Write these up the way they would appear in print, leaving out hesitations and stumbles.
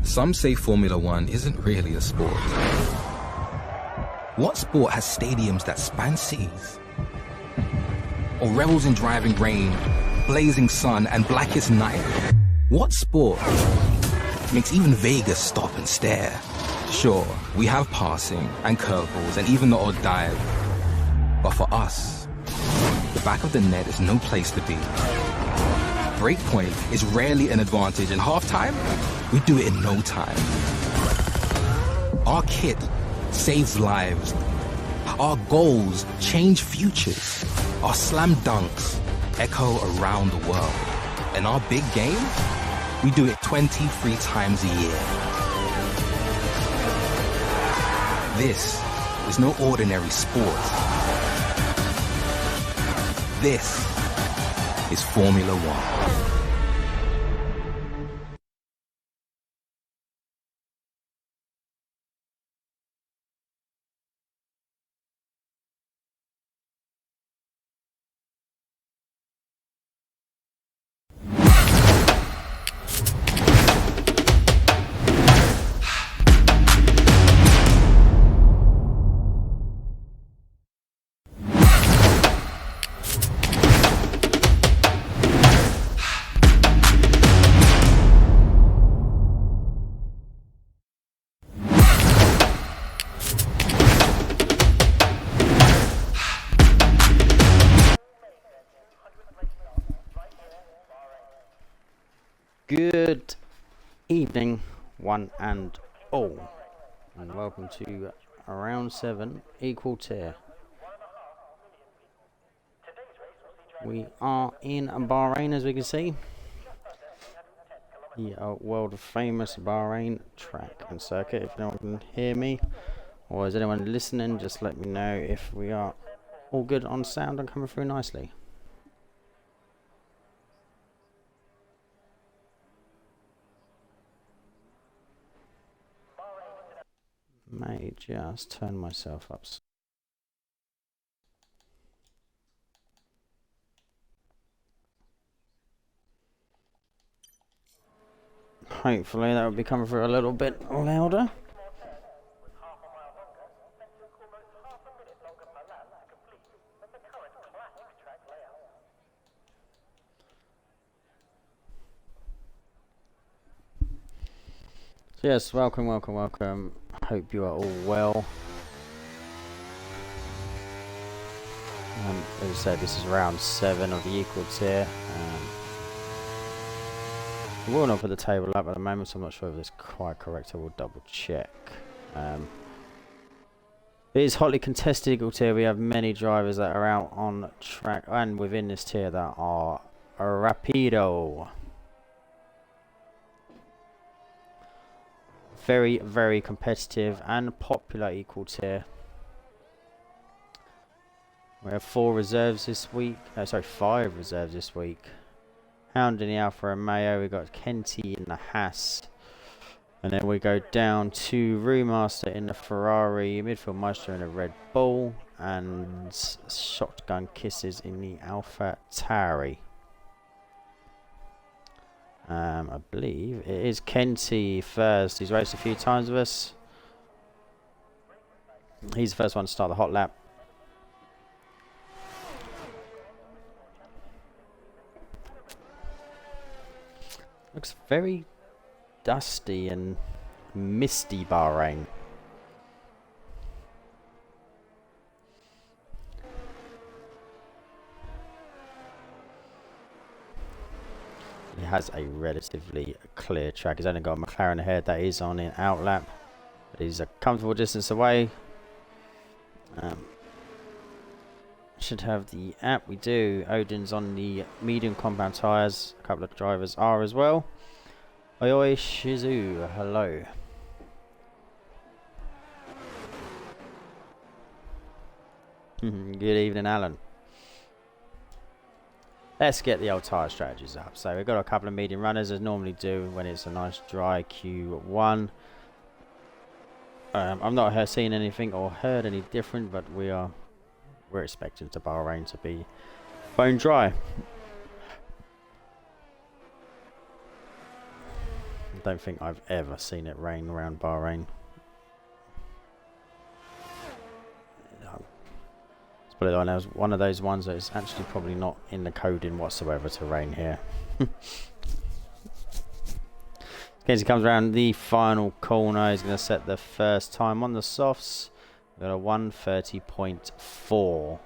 Some say Formula One isn't really a sport. What sport has stadiums that span cities? Or revels in driving rain, blazing sun, and blackest night? What sport makes even Vegas stop and stare? Sure, we have passing and curveballs and even the odd dive. But for us, the back of the net is no place to be. Breakpoint is rarely an advantage, and halftime, we do it in no time. Our kit saves lives. Our goals change futures. Our slam dunks echo around the world. And our big game, we do it 23 times a year. This is no ordinary sport. This is Formula One. Good evening, one and all, and welcome to round 7 equal tier. We are in Bahrain, as we can see, the world famous Bahrain track and circuit. If no one can hear me, or is anyone listening, just let me know if we are all good on sound and coming through nicely. May just turn myself up. Hopefully that will be coming through a little bit louder. So yes, welcome. Hope you are all well. As I said, this is round 7 of the equal tier. We will not put the table up at the moment, so I'm not sure if it's quite correct. I will double check. It is hotly contested equal tier. We have many drivers that are out on track and within this tier that are rapido. Very, very competitive and popular equal tier. We have 4 reserves this week. No, sorry, 5 reserves this week. Hound in the Alfa Romeo. We got Kenty in the Haas. And then we go down to Brewmaster in the Ferrari. Midfield Maestro in the Red Bull. And Shotgun Kisses in the Alpha Tauri. I believe it is Kenty first. He's raced a few times with us. He's the first one to start the hot lap. Looks very dusty and misty, Bahrain. It has a relatively clear track. He's only got a McLaren ahead that is on in outlap. But he's a comfortable distance away. Should have the app. We do. Odin's on the medium compound tyres. A couple of drivers are as well. Oi oi Shizu, hello. Good evening, Alan. Let's get the old tyre strategies up. So we've got a couple of medium runners, as normally do when it's a nice dry Q1. I've not seen anything or heard any different, but we're expecting to Bahrain to be bone dry. don't think I've ever seen it rain around Bahrain. Let's put it on as one of those ones that is actually probably not in the coding whatsoever to rain here. As he comes around the final corner, he's going to set the first time on the softs. We've got a 1:30.4.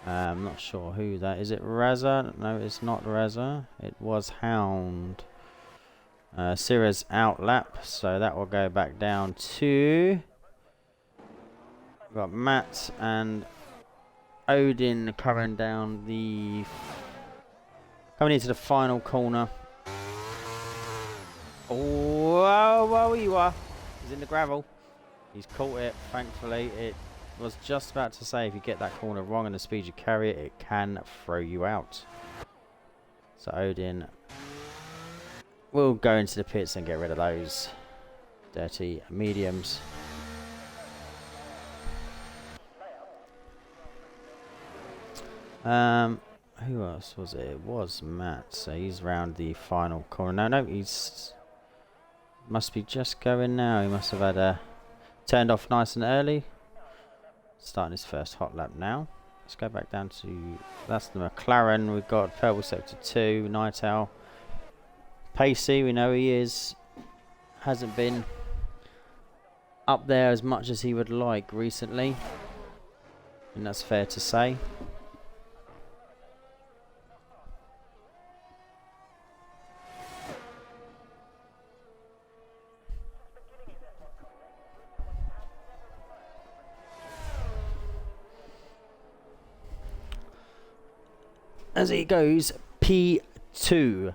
I'm not sure who that is. It Raza? No, it's not Raza. It was Hound. Sira's out lap, so that will go back down to. We've got Matt and Odin coming down the. Coming into the final corner. Oh, whoa, you are. He's in the gravel. He's caught it, thankfully. It was just about to say if you get that corner wrong and the speed you carry it, it can throw you out. So Odin will go into the pits and get rid of those dirty mediums. Who else was it? It was Matt. So he's round the final corner. No, he's must be just going now. He must have had turned off nice and early. Starting his first hot lap now. Let's go back down to, that's the McLaren. We've got Purple Sector 2, Night Owl. Pacey, we know he is. Hasn't been up there as much as he would like recently. And that's fair to say. As he goes, P2,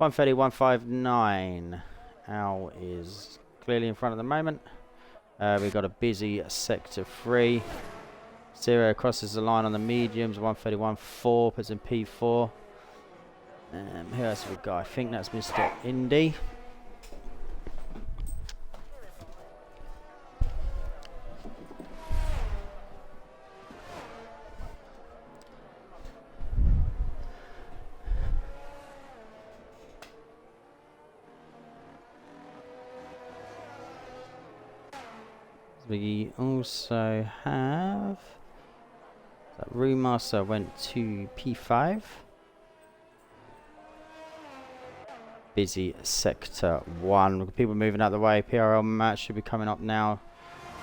1:30.159. Al is clearly in front at the moment. We've got a busy sector 3. Zero crosses the line on the mediums, 1:31.4, puts in P4. Who else have we got? I think that's Mr. Indy. We also have that Room Master went to P5. Busy sector 1. People moving out of the way. PRL Matt should be coming up now.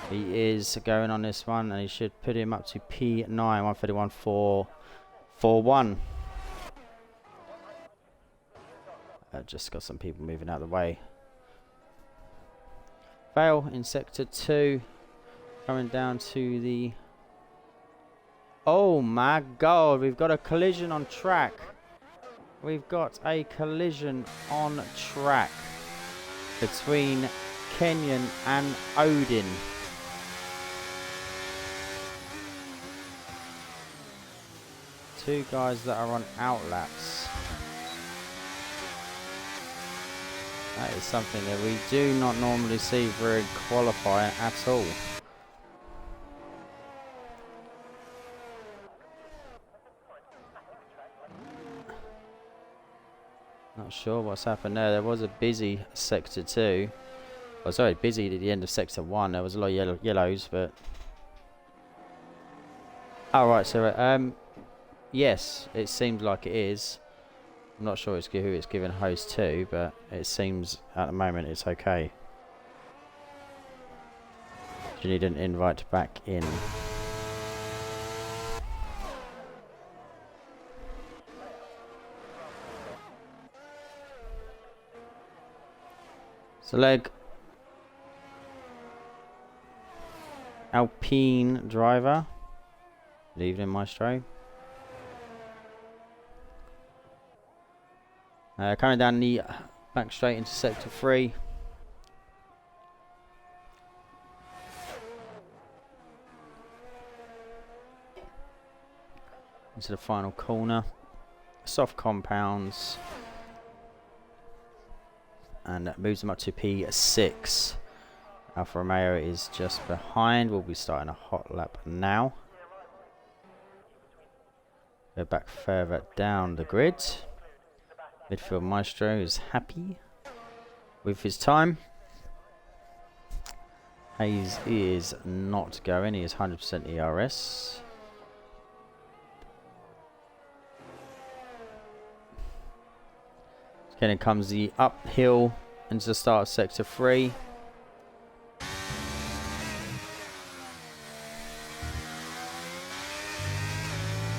He is going on this one, and he should put him up to P9, 1:31.441. Just got some people moving out of the way. Fail in sector 2. Coming down to the. Oh my god, we've got a collision on track. We've got a collision on track between Kenyon and Odin. Two guys that are on outlaps. That is something that we do not normally see for a qualifier at all. Not sure what's happened there. There was a busy sector 2. Oh, sorry, busy at the end of sector 1. There was a lot of yellows, but. Oh, right, so, yes, it seems like it is. I'm not sure who it's given host to, but it seems at the moment it's okay. You need an invite back in. So leg Alpine driver. Good evening, Maestro. Coming down the back straight into sector 3. Into the final corner. Soft compounds. And that moves them up to P6. Alfa Romeo is just behind. We'll be starting a hot lap now. Go back further down the grid. Midfield Maestro is happy. with his time. Hayes is not going. He is 100% ERS. Then it comes the uphill into the start of sector 3.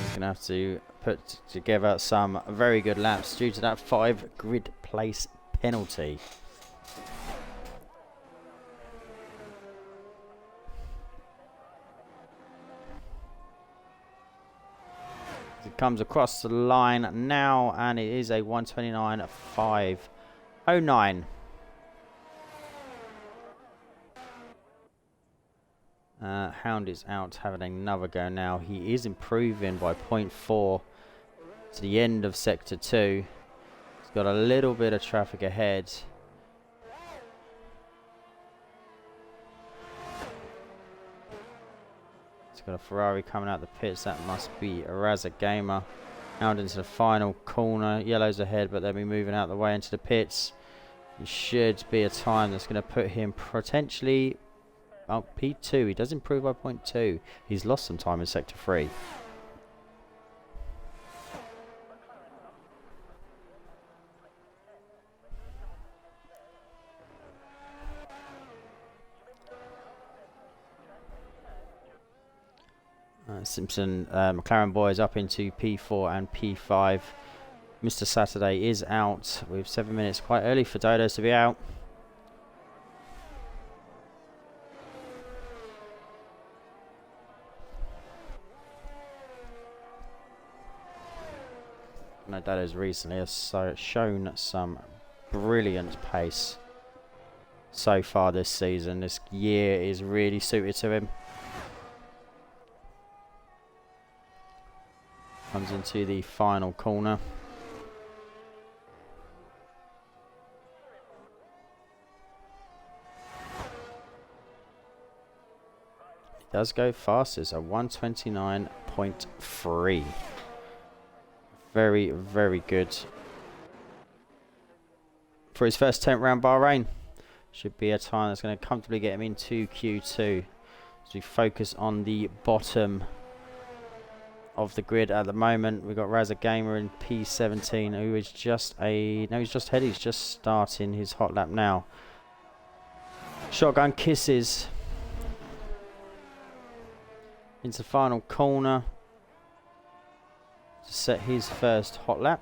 He's going to have to put together some very good laps due to that 5 grid place penalty. It comes across the line now, and it is a 1:29.509. Hound is out having another go now. He is improving by 0.4 to the end of sector 2. He's got a little bit of traffic ahead. Got a Ferrari coming out the pits. That must be a Raza Gamer. Out into the final corner. Yellow's ahead, but they'll be moving out the way into the pits. It should be a time that's going to put him potentially... Oh, P2. He does improve by 0.2. He's lost some time in sector 3. Simpson McLaren boys up into P4 and P5. Mr. Saturday is out with 7 minutes. Quite early for Dodos to be out. No, Dodos recently has shown some brilliant pace so far this season. This year is really suited to him. Comes into the final corner. It does go fast. It's a 1:29.3. Very, very good. For his first 10th round Bahrain. Should be a time that's going to comfortably get him into Q2. As we focus on the bottom of the grid at the moment. We've got Raza Gamer in P17, who is just he's just ahead. He's just starting his hot lap now. Shotgun kisses into the final corner to set his first hot lap.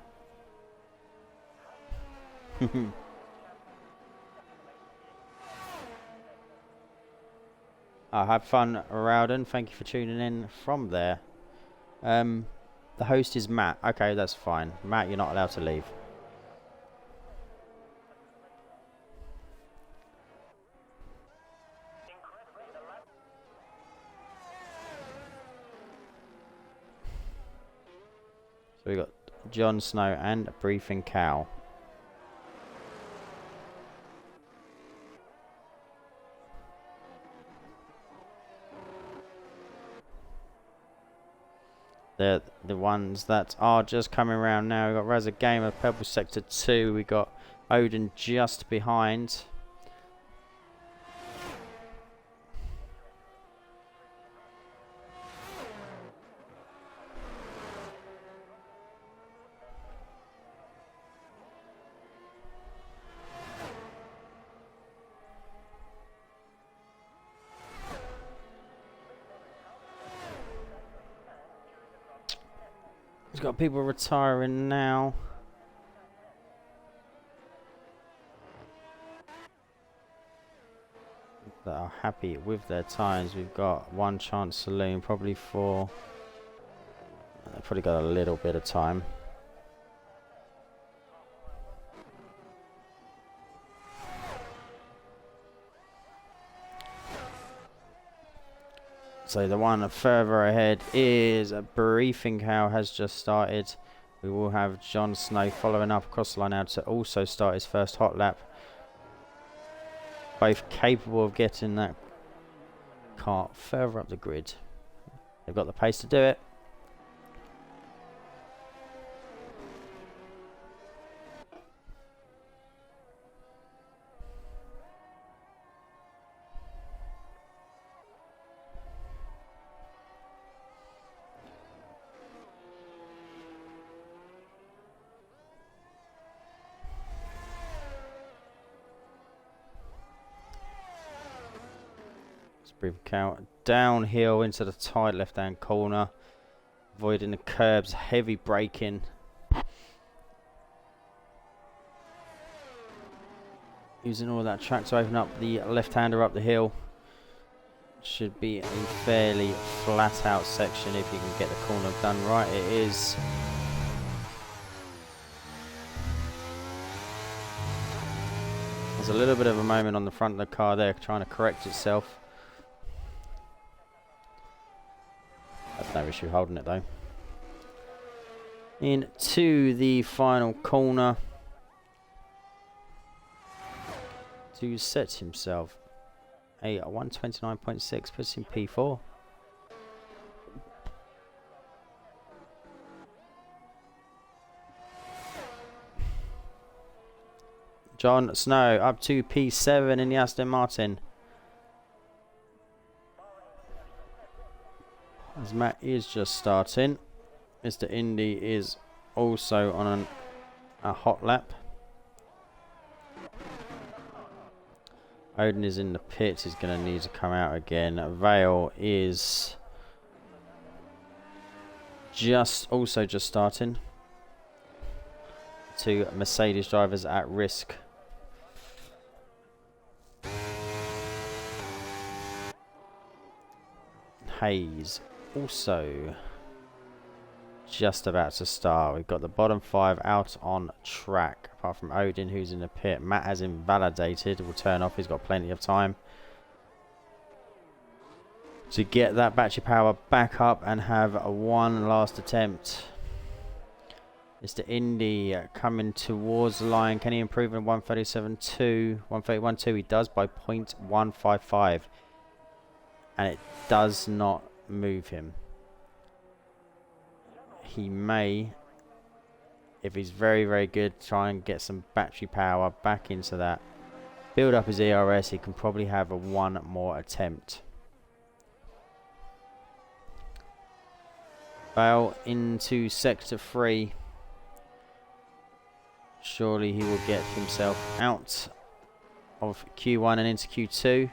Have fun, Rowden. Thank you for tuning in from there. The host is Matt. Okay, that's fine. Matt, you're not allowed to leave. So we got Jon Snow and Briefing Cow. They're the ones that are just coming around now. We've got Raza Gamer, Purple Sector 2. We've got Odin just behind. He's got people retiring now. That are happy with their times. We've got One Chance Saloon, probably for... They've probably got a little bit of time. So the one further ahead is a Briefing Cow has just started. We will have Jon Snow following up across the line now to also start his first hot lap. Both capable of getting that cart further up the grid. They've got the pace to do it. brief count. Downhill into the tight left-hand corner. Avoiding the curbs. Heavy braking. Using all that track to open up the left-hander up the hill. Should be a fairly flat-out section if you can get the corner done right. It is. There's a little bit of a moment on the front of the car there trying to correct itself. That's no issue holding it though. Into the final corner. To set himself a 129.6, puts him P4. Jon Snow up to P7 in the Aston Martin. As Matt is just starting. Mr. Indy is also on a hot lap. Odin is in the pits. He's going to need to come out again. Vale is also just starting. Two Mercedes drivers at risk. Hayes also just about to start. We've got the bottom 5 out on track, apart from Odin, who's in the pit. Matt has invalidated. Will turn off. He's got plenty of time to get that battery power back up and have one last attempt. Mr. Indy coming towards the line. Can he improve in 137.2? 131.2 he does by 0.155. And it does not move him. He may, if he's very, very good, try and get some battery power back into that. Build up his ERS. He can probably have one more attempt. Bale into sector 3. Surely he will get himself out of Q1 and into Q2.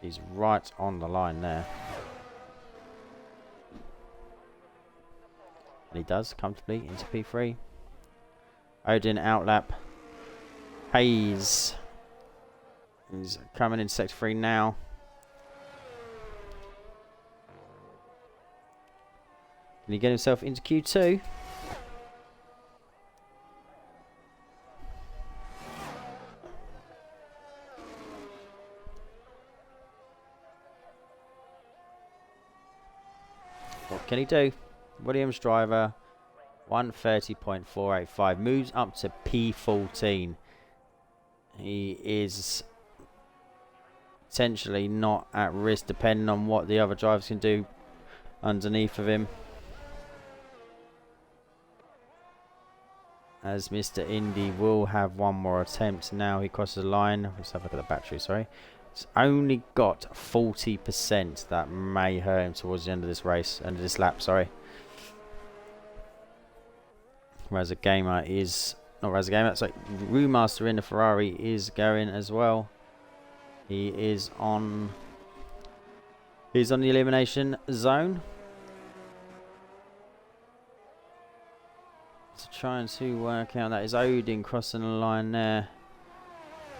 He's right on the line there. And he does comfortably into P3. Odin outlap. Hayes. He's coming in sector 3 now. Can he get himself into Q2? What can he do? Williams driver 130.485 moves up to P14. He is potentially not at risk depending on what the other drivers can do underneath of him. As Mr. Indy will have one more attempt now he crosses the line. Let's have a look at the battery, sorry. It's only got 40%. That may hurt him towards the end of this race, end of this lap, sorry. Razor Gamer is, not Razor Gamer, so Brewmaster in the Ferrari is going as well. He is on the elimination zone. So trying to work out, that is Odin crossing the line there.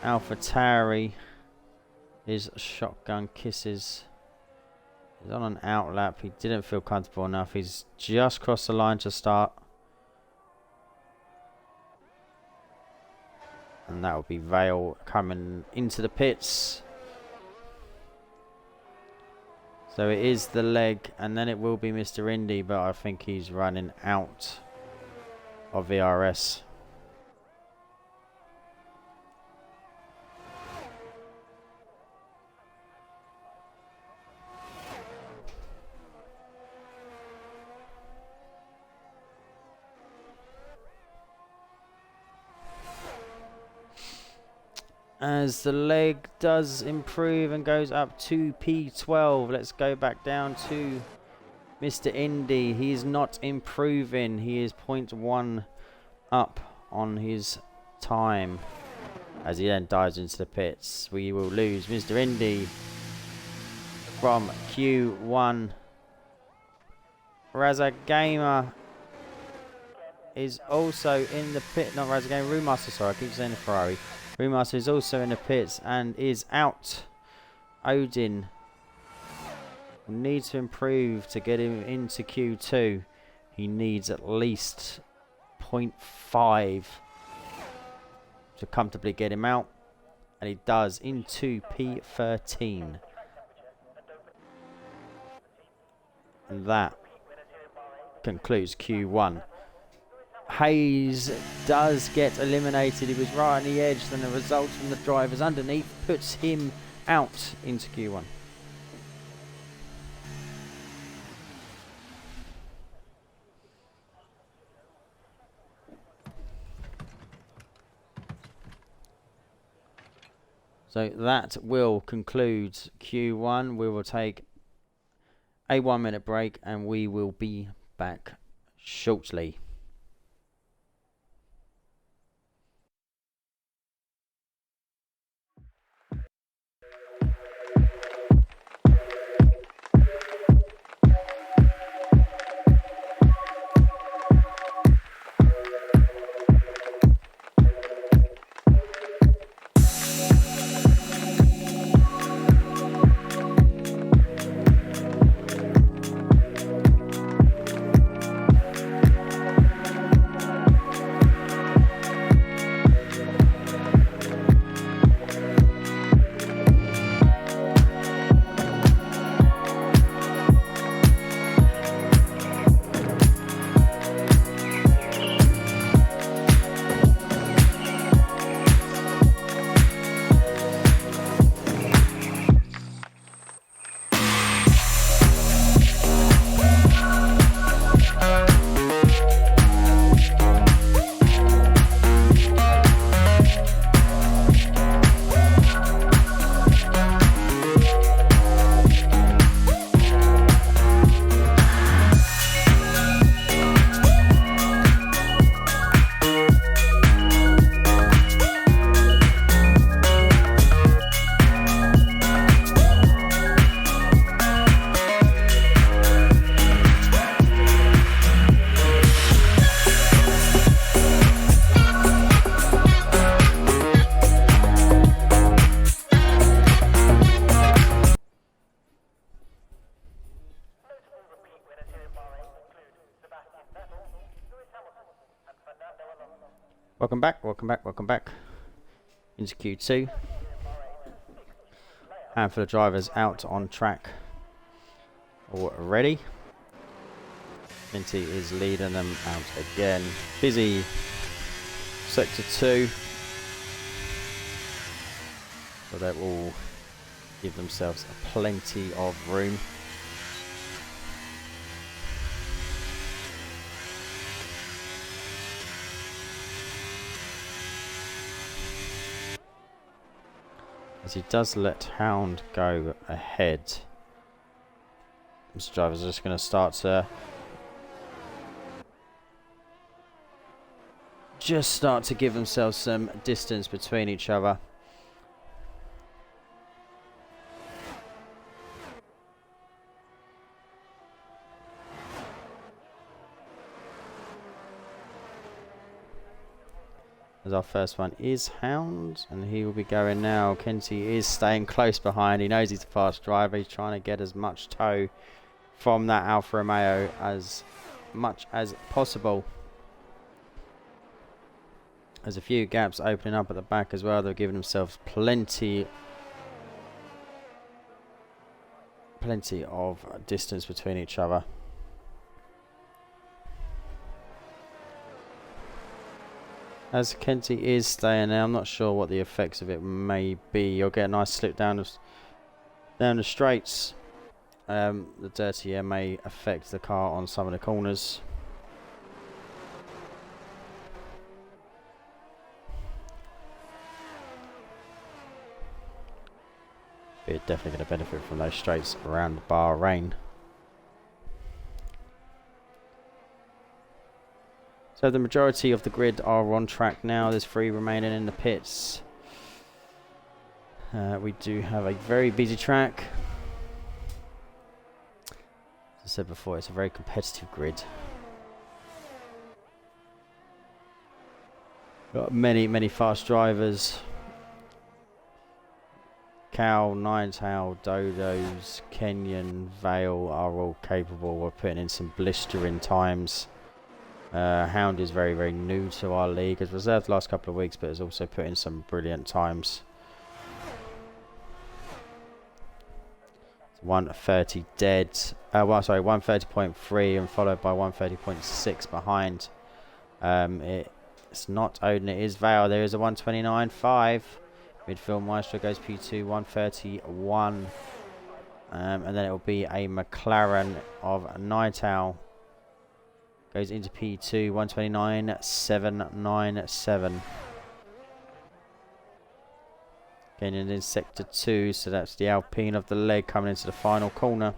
Alpha Tauri is shotgun kisses. He's on an outlap. He didn't feel comfortable enough. He's just crossed the line to start. And that will be Vale coming into the pits. So it is the leg, and then it will be Mr. Indy, but I think he's running out of VRS. As the leg does improve and goes up to P12. Let's go back down to Mr. Indy. He is not improving. He is 0.1 up on his time as he then dives into the pits. We will lose Mr. Indy from Q1. Razak Gamer is also in the pit. Not Razak Gamer, Roommaster, sorry, I keep saying the Ferrari. Roommaster is also in the pits and is out. Odin needs to improve to get him into Q2. He needs at least 0.5 to comfortably get him out, and he does into P13. And that concludes Q1. Hayes does get eliminated. He was right on the edge, then the results from the drivers underneath puts him out into Q1. So that will conclude Q1. We will take a 1-minute break and we will be back shortly. Welcome back into Q2. Handful of drivers out on track already. Minty is leading them out again. Busy sector 2. So they will give themselves plenty of room. As he does let Hound go ahead. These drivers are just going to start to give themselves some distance between each other. As our first one is Hound, and he will be going now. Kenty is staying close behind. He knows he's a fast driver. He's trying to get as much tow from that Alfa Romeo as much as possible. There's a few gaps opening up at the back as well. They're giving themselves plenty of distance between each other. As Kenty is staying there, I'm not sure what the effects of it may be. You'll get a nice slip down the straights. The dirty air may affect the car on some of the corners. We're definitely going to benefit from those straights around Bahrain. So the majority of the grid are on track now. There's 3 remaining in the pits. We do have a very busy track. As I said before, it's a very competitive grid. Got many fast drivers. Cal, Ninetail, Dodos, Kenyan, Vale are all capable of putting in some blistering times. Hound is very new to our league. Has reserved the last couple of weeks, but has also put in some brilliant times. 130 dead. 130.3 and followed by 130.6 behind. It's not Odin, it is Vale. There is a 129.5. Midfield Maestro goes P2, 131. And then it will be a McLaren of Night Owl. Goes into P2, 129.797. Getting in sector 2, so that's the Alpine of the leg coming into the final corner.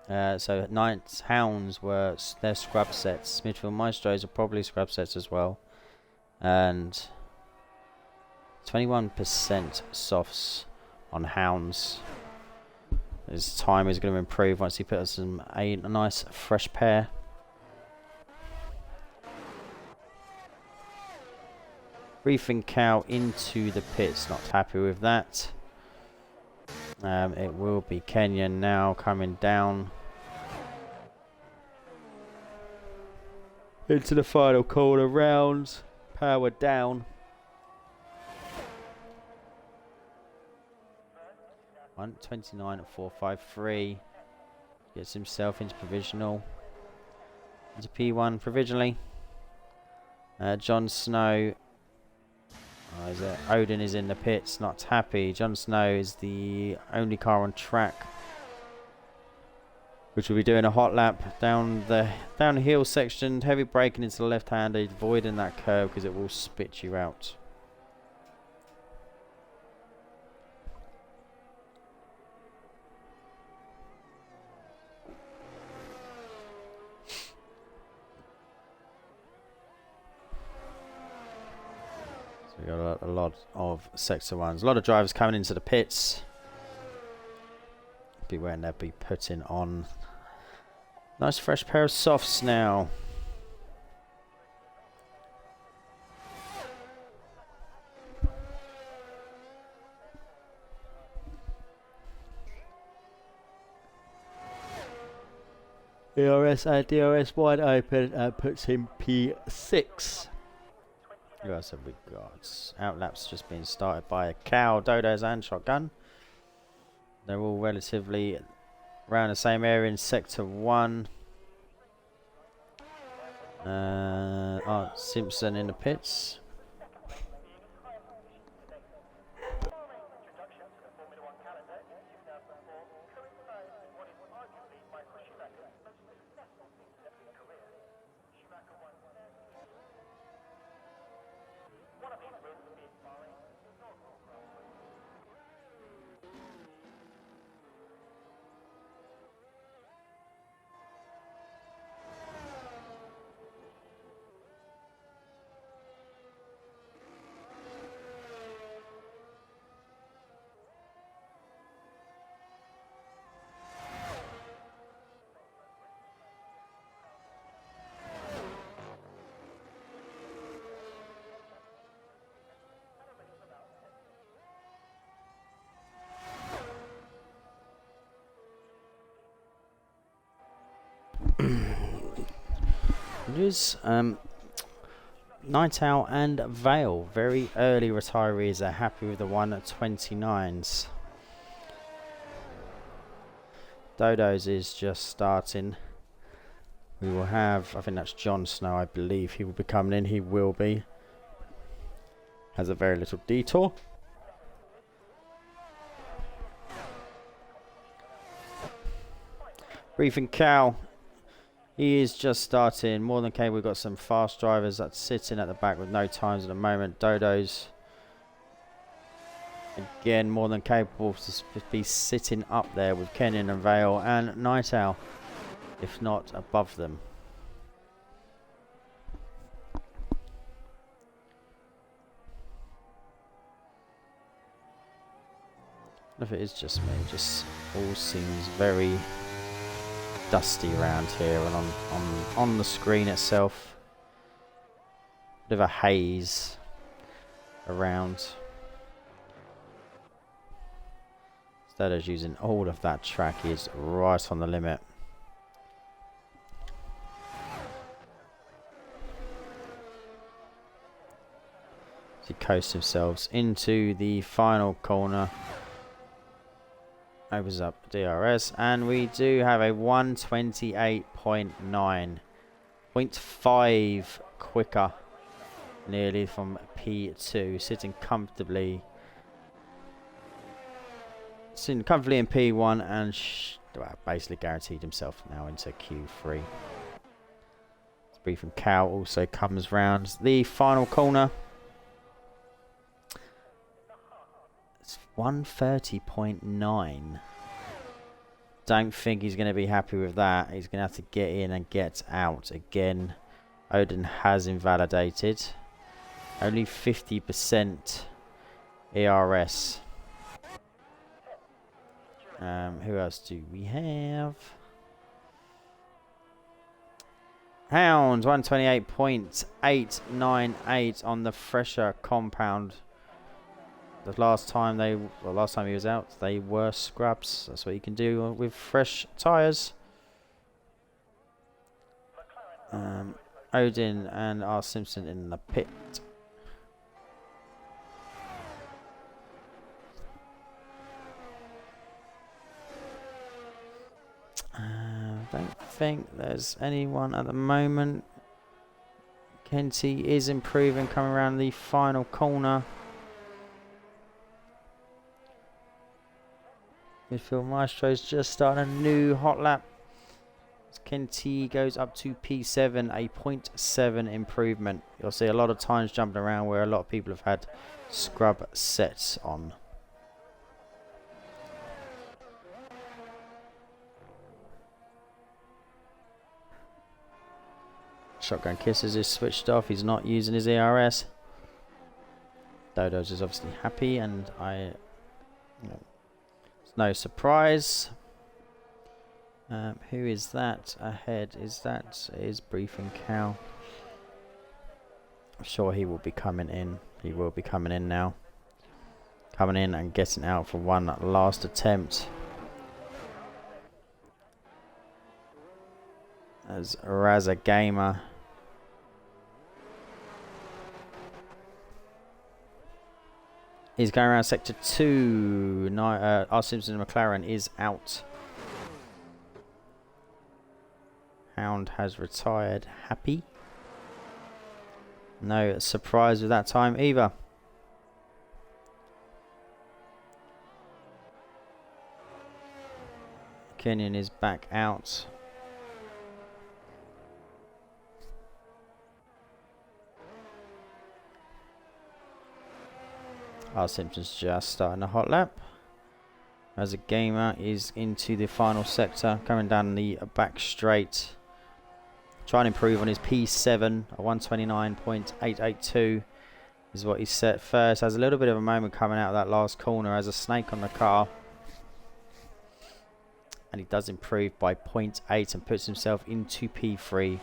So Knights Hounds were their scrub sets. Midfield Maestros are probably scrub sets as well. And 21% softs on Hounds. His time is going to improve once he puts in a nice fresh pair. Briefing Cow into the pits, not happy with that. It will be Kenyan now coming down into the final corner rounds. Power down. 129.453. Gets himself into provisional. Into P1 provisionally. Jon Snow. Odin is in the pits, not happy. Jon Snow is the only car on track, which will be doing a hot lap down the downhill section. Heavy braking into the left hand, avoiding that curve because it will spit you out. We got a lot of sector 1s. A lot of drivers coming into the pits. Be when they'll be putting on nice fresh pair of softs now. ERS and DRS wide open and puts him P6. Who else have we got? Outlaps just being started by a Cow, Dodos and Shotgun. They're all relatively around the same area in sector 1. Simpson in the pits. News, Night Owl and Vale, very early retirees, are happy with the 129s. Dodos is just starting. We will have, I think that's Jon Snow, I believe he will be coming in. He will be. Has a very little detour. Briefing Cow. He is just starting. More than capable. We've got some fast drivers that's sitting at the back with no times at the moment. Dodos, again, more than capable to be sitting up there with Kenyan and Vale and Night Owl. if not above them. If it is just me, it just all seems very dusty around here and on the screen itself. Bit of a haze around. Instead of using all of that track, is right on the limit. He coasts themselves into the final corner. Opens up DRS, and we do have a 128.9, 0.5 quicker, nearly from P2, sitting comfortably in P1, and well, basically guaranteed himself now into Q3. Briefing Cow also comes round the final corner. It's 130.9. Don't think he's going to be happy with that. He's going to have to get in and get out again. Odin has invalidated. Only 50% ERS. Who else do we have? Hounds 128.898 on the fresher compound. The last time he was out, they were scrubs. That's what you can do with fresh tyres. Odin and R. Simpson in the pit. Don't think there's anyone at the moment. Kenty is improving, coming around the final corner. Midfield Maestro's just starting a new hot lap. Kenty goes up to P7, a 0.7 improvement. You'll see a lot of times jumping around where a lot of people have had scrub sets on. Shotgun Kisses is switched off. He's not using his ERS. Dodo's is obviously happy, and it's no surprise. Who is that ahead? Is Briefing Cow. I'm sure he will be coming in. He will be coming in now. Coming in and getting out for one last attempt. As Raza Gamer is going around sector 2. R. Simpson and McLaren is out. Hound has retired. Happy. No surprise with that time either. Kenyon is back out. R. Simpson's just starting a hot lap. As a gamer is into the final sector, coming down the back straight. Trying to improve on his P7, a 129.882 is what he set first. Has a little bit of a moment coming out of that last corner as a snake on the car. And he does improve by 0.8 and puts himself into P3.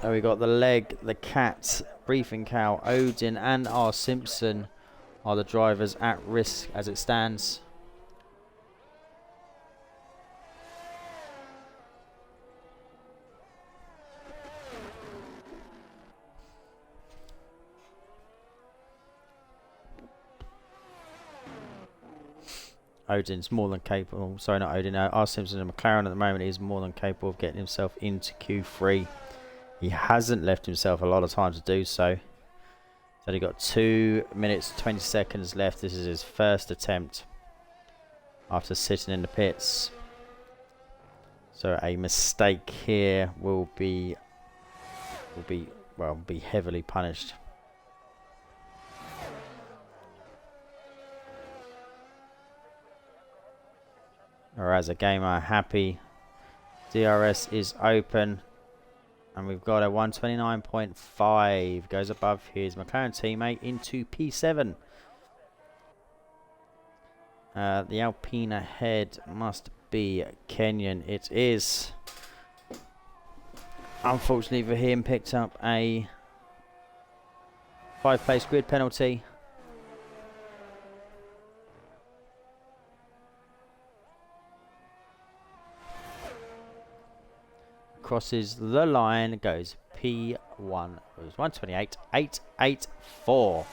We got the leg, the cat, Briefing Cow, Odin and R. Simpson are the drivers at risk as it stands. Odin's more than capable, sorry not Odin, R. Simpson and McLaren at the moment is more than capable of getting himself into Q3. He hasn't left himself a lot of time to do so. He's only got 2 minutes 20 seconds left. This is his first attempt after sitting in the pits. So a mistake here will be heavily punished. or as a gamer, happy. DRS is open. And we've got a 129.5. Goes above his McLaren teammate into P7. The Alpine ahead must be Kenyan. It is. Unfortunately for him, picked up a 5-place grid penalty. Crosses the line, goes P1. It was 128.884.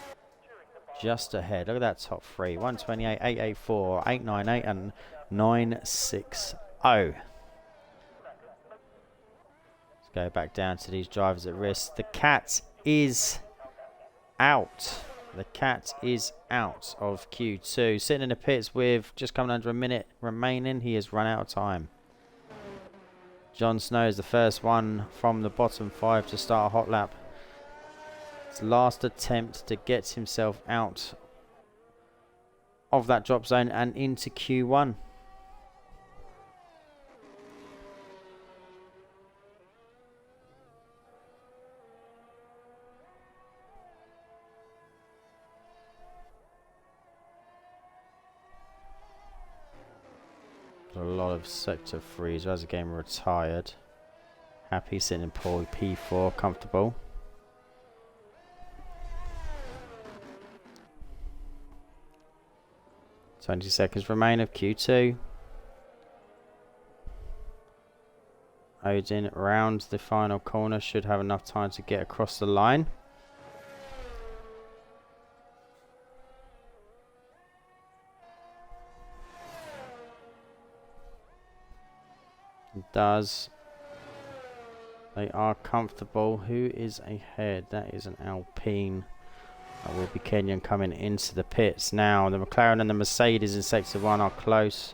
Just ahead. Look at that top three. 128.884, 898, and 960. Let's go back down to these drivers at risk. The cat is out. The cat is out of Q2. Sitting in the pits with just coming under a minute remaining. He has run out of time. Jon Snow is the first one from the bottom 5 to start a hot lap. His last attempt to get himself out of that drop zone and into Q1. A lot of sector 3s as a gamer retired. Happy sitting in pole P4, comfortable. "20 seconds remain of Q2. Odin rounds the final corner, should have enough time to get across the line. It does. They are comfortable. Who is ahead? That is an Alpine. That will be Kenyan coming into the pits now. The McLaren and the Mercedes in sector 1 are close.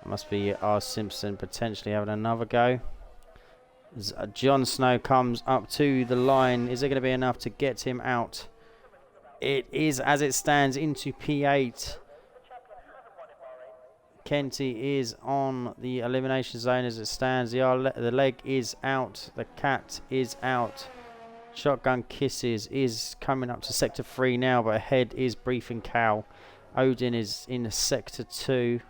That must be R. Simpson potentially having another go. As Jon Snow comes up to the line, is it going to be enough to get him out? It is, as it stands, into P8. Kenty is on the elimination zone as it stands. The leg is out. The cat is out. Shotgun Kisses is coming up to sector 3 now, but ahead is Briefing Cow. Odin is in sector 2.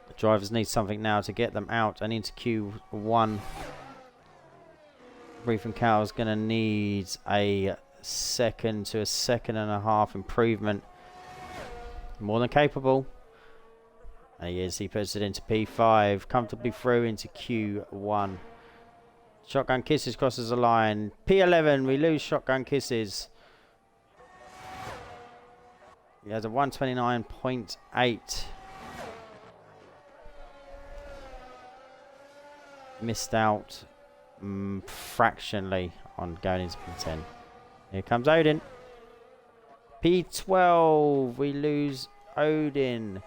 The drivers need something now to get them out and into Q1. Briefing Cow is going to need a second to a second and a half improvement. More than capable. And he puts it into P5, comfortably through into Q1. Shotgun Kisses crosses the line. P11, we lose Shotgun Kisses. He has a 129.8. Missed out fractionally on going into P10. Here comes Odin. P12, we lose Odin.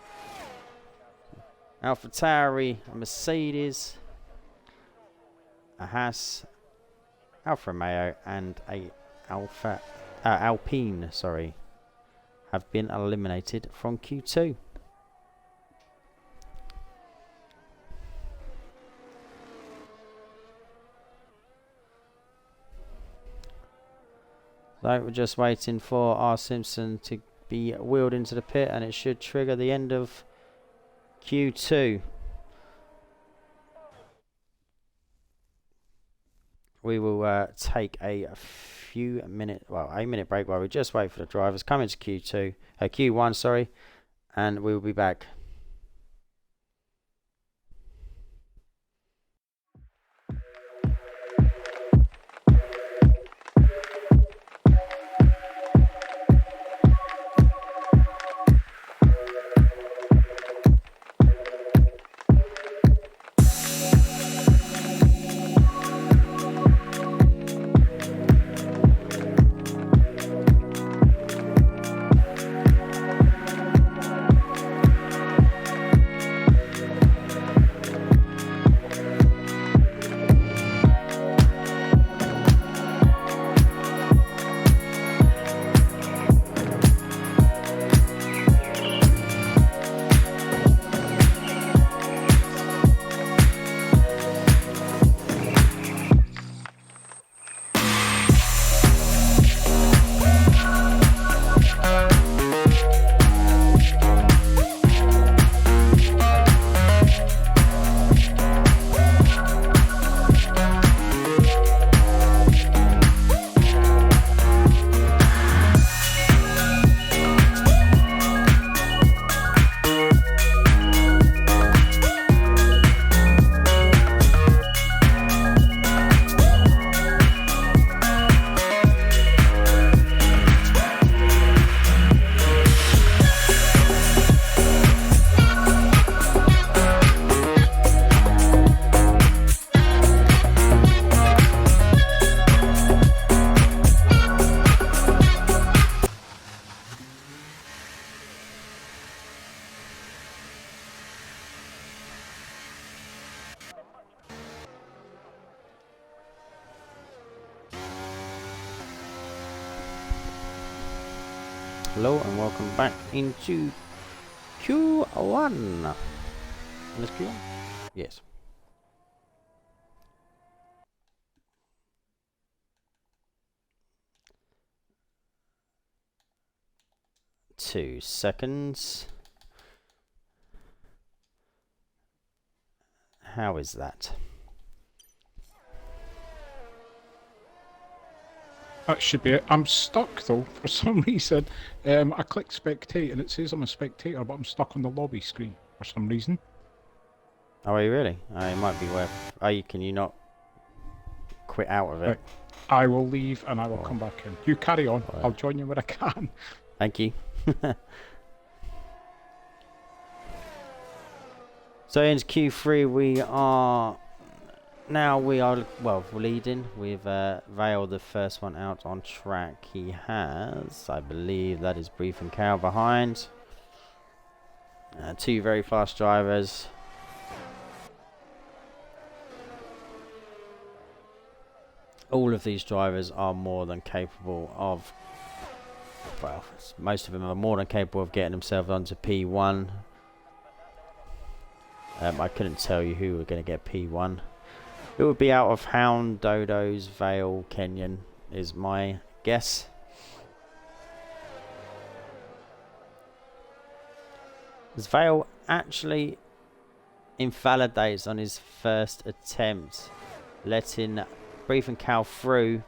AlphaTauri, a Mercedes, a Haas, Alfa Romeo, and a Alpine, have been eliminated from Q2. So we're just waiting for R. Simpson to be wheeled into the pit, and it should trigger the end of Q2. We will take a minute break while we just wait for the drivers come into Q1, and we will be back. Hello and welcome back into Q1. Is Q1? Yes. Two seconds. How is that? That should be it. I'm stuck though for some reason. I click spectate and it says I'm a spectator, but I'm stuck on the lobby screen for some reason. Oh, are you really? It might be worth. Can you not quit out of it? Right. I will leave and I will come back in. You carry on. Right. I'll join you when I can. Thank you. So in Q3 we are leading with Vale, the first one out on track. He has, I believe, that is Brief and Cow behind. Two very fast drivers. All of these drivers are more than capable of, well, most of them are more than capable of getting themselves onto P1. I couldn't tell you who were going to get P1. It would be out of Hound, Dodos, Vale, Kenyan, is my guess. As Vale actually invalidates on his first attempt, letting Brief and Cow through.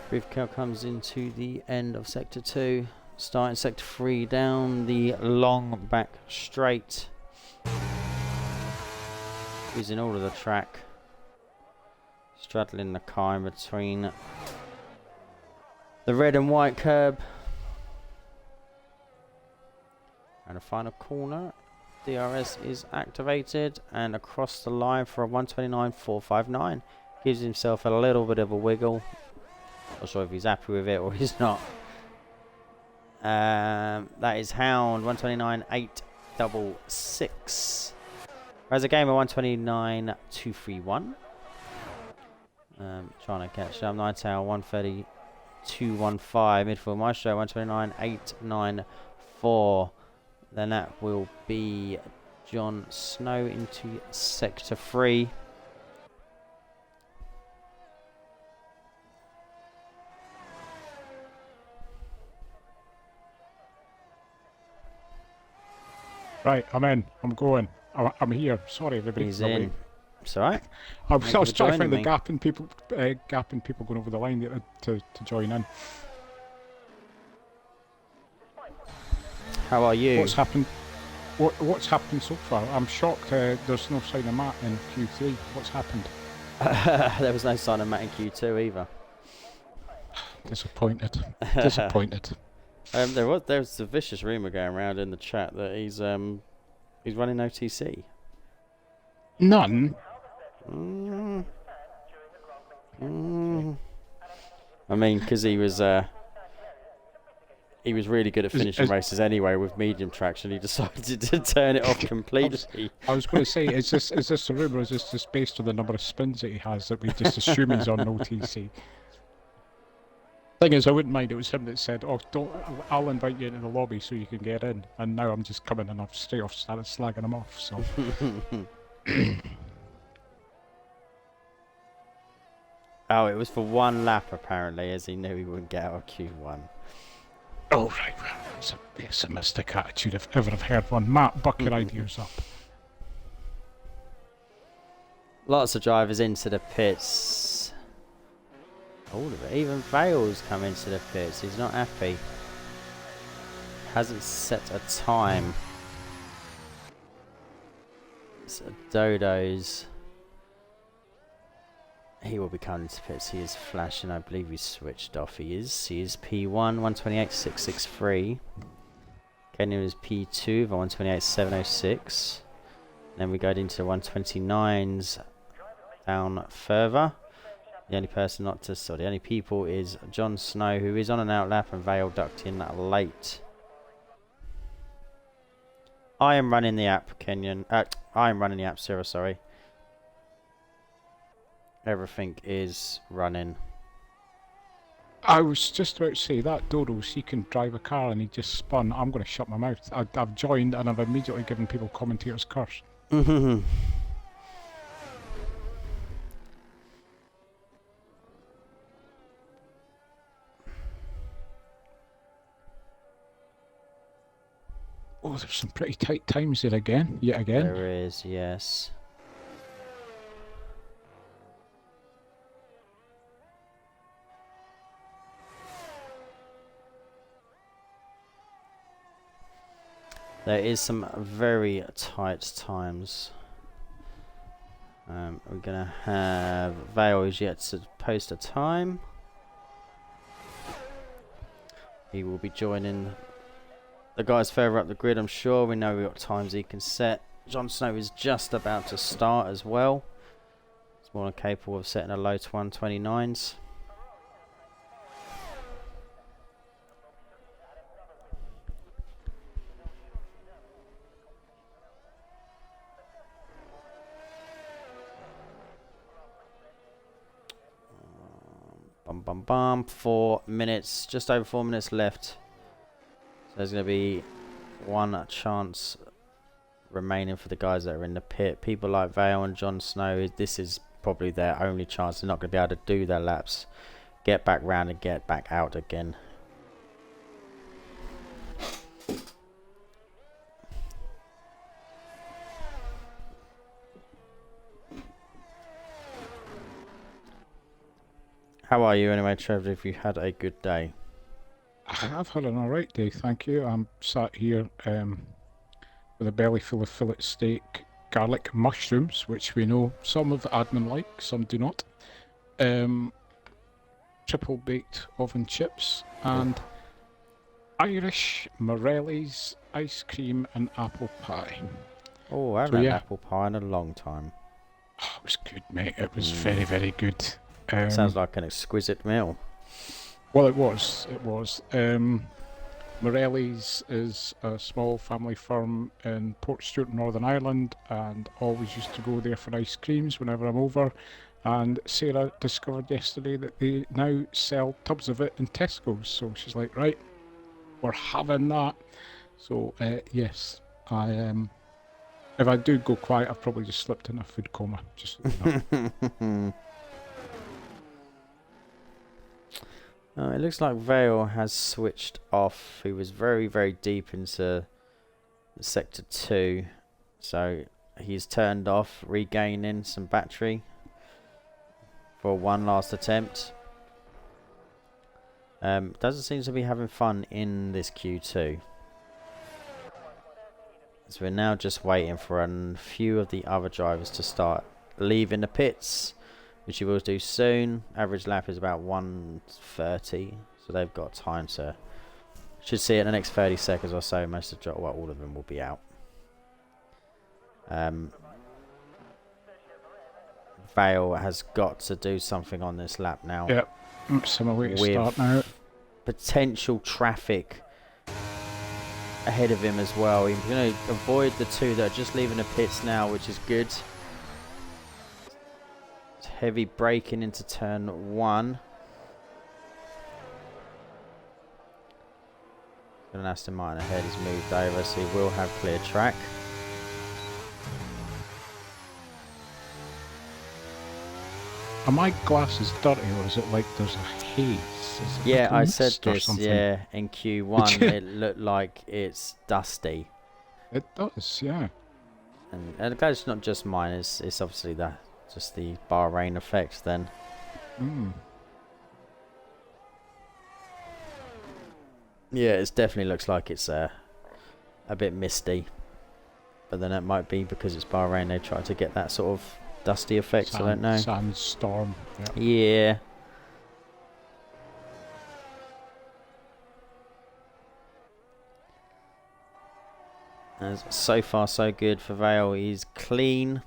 Brief Cow comes into the end of Sector 2, starting Sector 3 down the long back straight. Using all of the track. Straddling the car in between the red and white curb. And a final corner. DRS is activated and across the line for a 129.459. Gives himself a little bit of a wiggle. Not sure if he's happy with it or he's not. That is Hound 129.866. Whereas a game of 129.231. Trying to catch up. Night Owl 130.215. Midfield Maestro 129.894. Then that will be Jon Snow into Sector 3. Right, I'm in. I'm going. I'm here. Sorry, everybody. He's in. It's alright. I was trying to find the gap in people going over the line to join in. How are you? What's happened? What's happened so far? I'm shocked. There's no sign of Matt in Q3. What's happened? There was no sign of Matt in Q2 either. Disappointed. Disappointed. There's a vicious rumour going around in the chat that he's running OTC. None. I mean, because he was really good at finishing races anyway with medium traction. He decided to turn it off completely. I was going to say, is this a rumour? Or is this just based on the number of spins that he has that we just assume he's on OTC? Thing is, I wouldn't mind. It was him that said, "Oh, I'll invite you into the lobby so you can get in." And now I'm just coming and I've straight off started slagging him off. So. Oh, it was for one lap apparently, as he knew he wouldn't get out of Q1. Oh right, well, it's a pessimistic attitude if ever I've heard one. Matt, buck your ideas up. Lots of drivers into the pits. All of it. Even Vale's come into the pits. He's not happy. Hasn't set a time. it's Dodo's. He will be coming into pits. He is flashing. I believe he's switched off. He is P1, 128.663. Kenyon is P2 for 128.706. Then we go into 129s down further. The only person not to, so the only people is Jon Snow, who is on an outlap, and Vale ducked in late. I am running the app, Kenyon. I am running the app, Sarah, sorry. Everything is running. I was just about to say that Dodo's, he can drive a car and he just spun. I'm going to shut my mouth. I've joined and I've immediately given people commentators curse. Oh, there's some pretty tight times there again, yet again. There is, yes. There is some very tight times. We're going to have Vale is yet to post a time. He will be joining the guys further up the grid, I'm sure. We know what times he can set. Jon Snow is just about to start as well. He's more than capable of setting a low to 129s. Bum bum bum. 4 minutes, just over 4 minutes left. So there's going to be one chance remaining for the guys that are in the pit. People like Vale and Jon Snow, this is probably their only chance. They're not going to be able to do their laps, get back round and get back out again. How are you anyway, Trevor, if you had a good day? I've had an alright day, thank you. I'm sat here with a belly full of fillet steak, garlic mushrooms, which we know some of the admin like, some do not. Triple baked oven chips and Irish Morelli's ice cream and apple pie. Oh, I haven't had apple pie in a long time. Oh, it was good, mate. It was very, very good. Sounds like an exquisite meal. Well, it was. It was. Morelli's is a small family firm in Portstewart, Northern Ireland, and always used to go there for ice creams whenever I'm over. And Sarah discovered yesterday that they now sell tubs of it in Tesco's, so she's like, right, we're having that. So, yes, if I do go quiet, I've probably just slipped in a food coma. Just It looks like Vale has switched off. He was very, very deep into Sector 2. So he's turned off, regaining some battery for one last attempt. Doesn't seem to be having fun in this Q2. So we're now just waiting for a few of the other drivers to start leaving the pits, which you will do soon. Average lap is about 1:30, so they've got time to. Should see it in the next 30 seconds or so. Most of all of them will be out. Vale has got to do something on this lap now. Yep, some way to start now. Potential traffic ahead of him as well. He's going to avoid the two that are just leaving the pits now, which is good. Heavy braking into turn 1. An Aston Martin ahead has moved over, so he will have clear track. Are my glasses dirty, or is it like there's a haze? Yeah, I said this. Yeah, in Q1 it looked like it's dusty. It does, yeah. And it's not just mine. It's obviously just the Bahrain effect then. Yeah, it definitely looks like it's a bit misty. but then it might be because it's Bahrain they try to get that sort of dusty effect. I don't know. Sandstorm. Yeah. As so far so good for Vale. He's clean.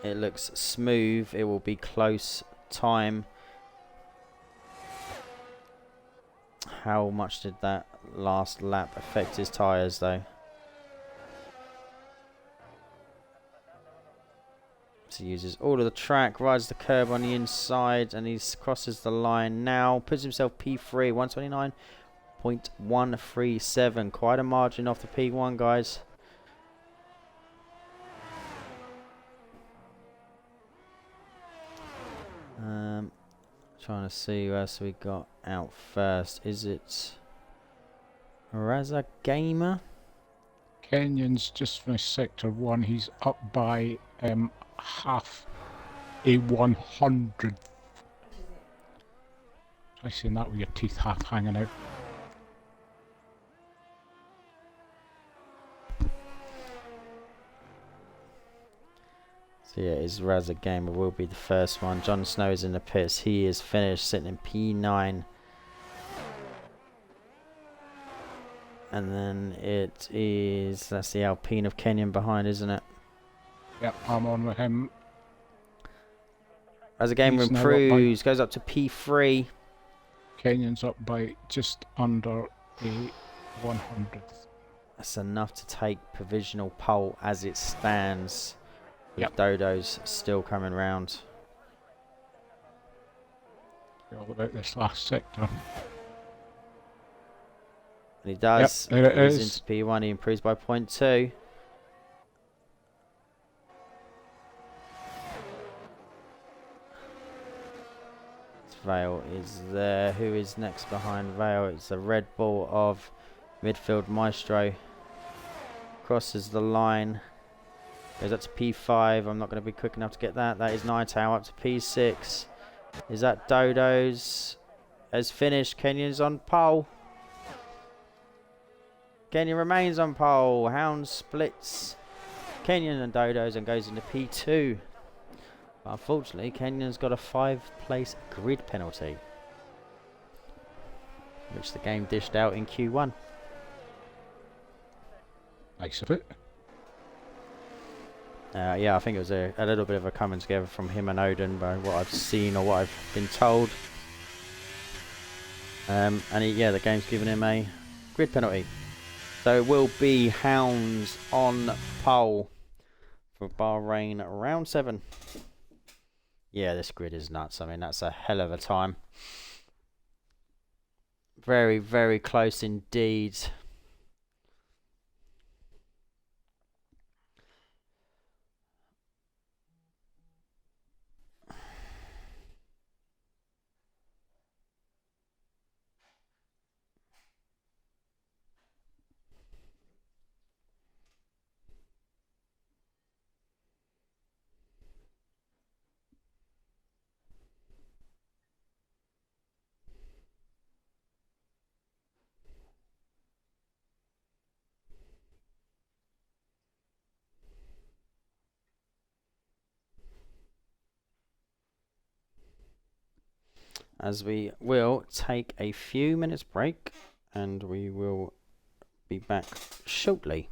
It looks smooth. It will be close time. How much did that last lap affect his tyres though? So he uses all of the track, rides the curb on the inside, and he crosses the line now. Puts himself P3, 129.137. Quite a margin off the P1, guys. Trying to see who else we got out first. Is it Raza Gamer? Kenyon's just finished sector 1. He's up by half a 100th. Try saying that with your teeth half hanging out. So yeah, his Raza Gamer will be the first one. Jon Snow is in the pits. He is finished, sitting in P9. And then it is, that's the Alpine of Kenyon behind, isn't it? Yep, I'm on with him. Raza Gamer improves, goes up to P3. Kenyon's up by just under a 100th. That's enough to take provisional pole as it stands. With Yep. Dodo's still coming round. All about this last sector. And he does. Yep, there it He's is. into P1. He improves by 0.2. Vale is there. Who is next behind Vale? It's the Red Bull of midfield Maestro. Crosses the line. Goes up to P5. I'm not going to be quick enough to get that. That is Nightowl up to P6. Is that Dodo's? Has finished. Kenyon's on pole. Kenyon remains on pole. Hound splits Kenyon and Dodo's and goes into P2. But unfortunately, Kenyon's got a 5-place grid penalty, which the game dished out in Q1. Nice of it. Yeah, I think it was a little bit of a coming together from him and Odin by what I've seen or what I've been told. And yeah, the game's given him a grid penalty. So it will be Hounds on pole for Bahrain round 7. Yeah, this grid is nuts. I mean, that's a hell of a time. Very, very close indeed. As we will take a few minutes break and we will be back shortly.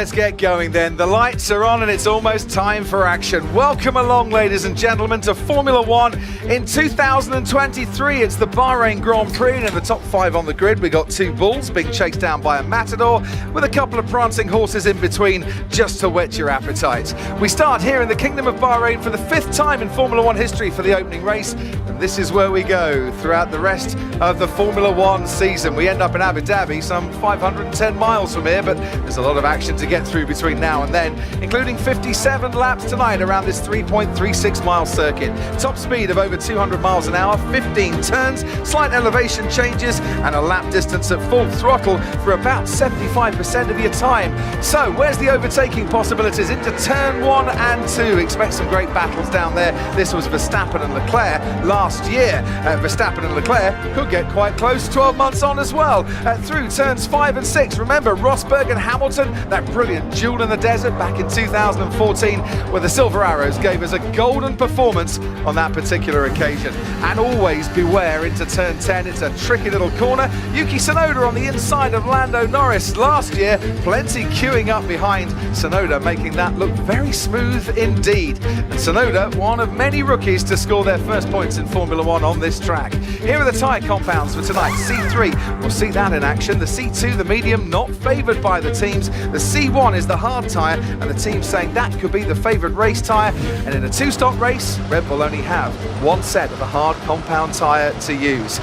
Let's get going then. The lights are on and it's almost time for action. Welcome along, ladies and gentlemen, to Formula One in 2023. It's the Bahrain Grand Prix, and in the top 5 on the grid, we got 2 bulls being chased down by a matador with a couple of prancing horses in between, just to whet your appetite. We start here in the Kingdom of Bahrain for the 5th time in Formula One history for the opening race, and this is where we go throughout the rest of the Formula One season. We end up in Abu Dhabi, some 510 miles from here, but there's a lot of action to get through between now and then, including 57 laps tonight around this 3.36 mile circuit. Top speed of over 200 miles an hour, 15 turns, slight elevation changes, and a lap distance at full throttle for about 75% of your time. So where's the overtaking possibilities into turn 1 and 2? Expect some great battles down there. This was Verstappen and Leclerc last year. Verstappen and Leclerc could get quite close 12 months on as well. Through turns 5 and 6, remember Rosberg and Hamilton, that brilliant duel in the desert back in 2014, where the Silver Arrows gave us a golden performance on that particular occasion. And always beware into turn 10, it's a tricky little corner. Yuki Tsunoda on the inside of Lando Norris last year, plenty queuing up behind Tsunoda, making that look very smooth indeed. And Tsunoda, one of many rookies to score their first points in Formula One on this track. Here are the tyre compounds for tonight. C3, we'll see that in action. The C2, the medium, not favoured by the teams. The C1 is the hard tyre, and the team's saying that could be the favoured race tyre. And in a 2-stop race, Red Bull only have 1 set of the hard compound tyre to use.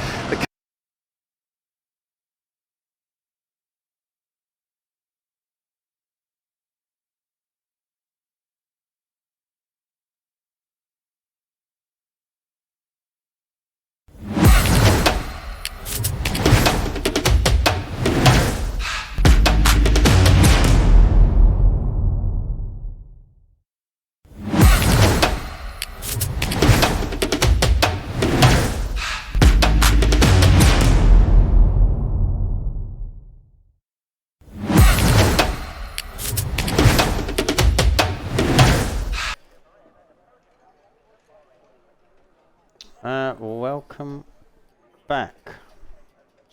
Welcome back.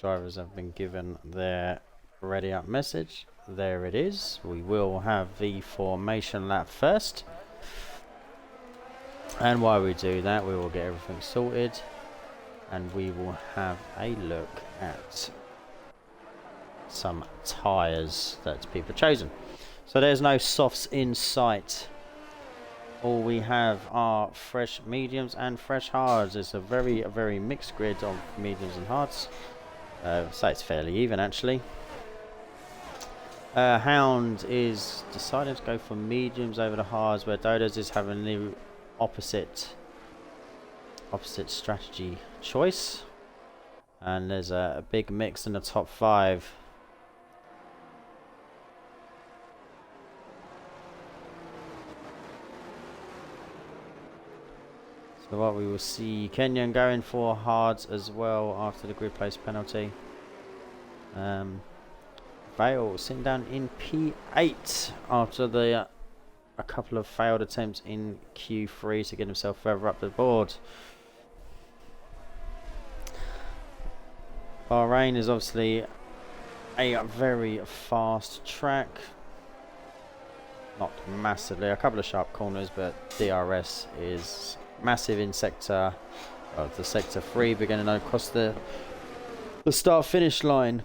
Drivers have been given their ready up message. There it is. We will have the formation lap first. And while we do that, we will get everything sorted. And we will have a look at some tyres that people have chosen. So there's no softs in sight. All we have are fresh mediums and fresh hards. It's a very mixed grid of mediums and hards. So it's fairly even actually. Hound is deciding to go for mediums over the hards, where Dodos is having the opposite strategy choice. And there's a big mix in the top 5. So what we will see, Kenyan going for hards as well after the grid place penalty. Vale sitting down in P8 after a couple of failed attempts in Q3 to get himself further up the board. Bahrain is obviously a very fast track. Not massively, a couple of sharp corners, but DRS is massive in sector of the sector 3, beginning across the start finish line.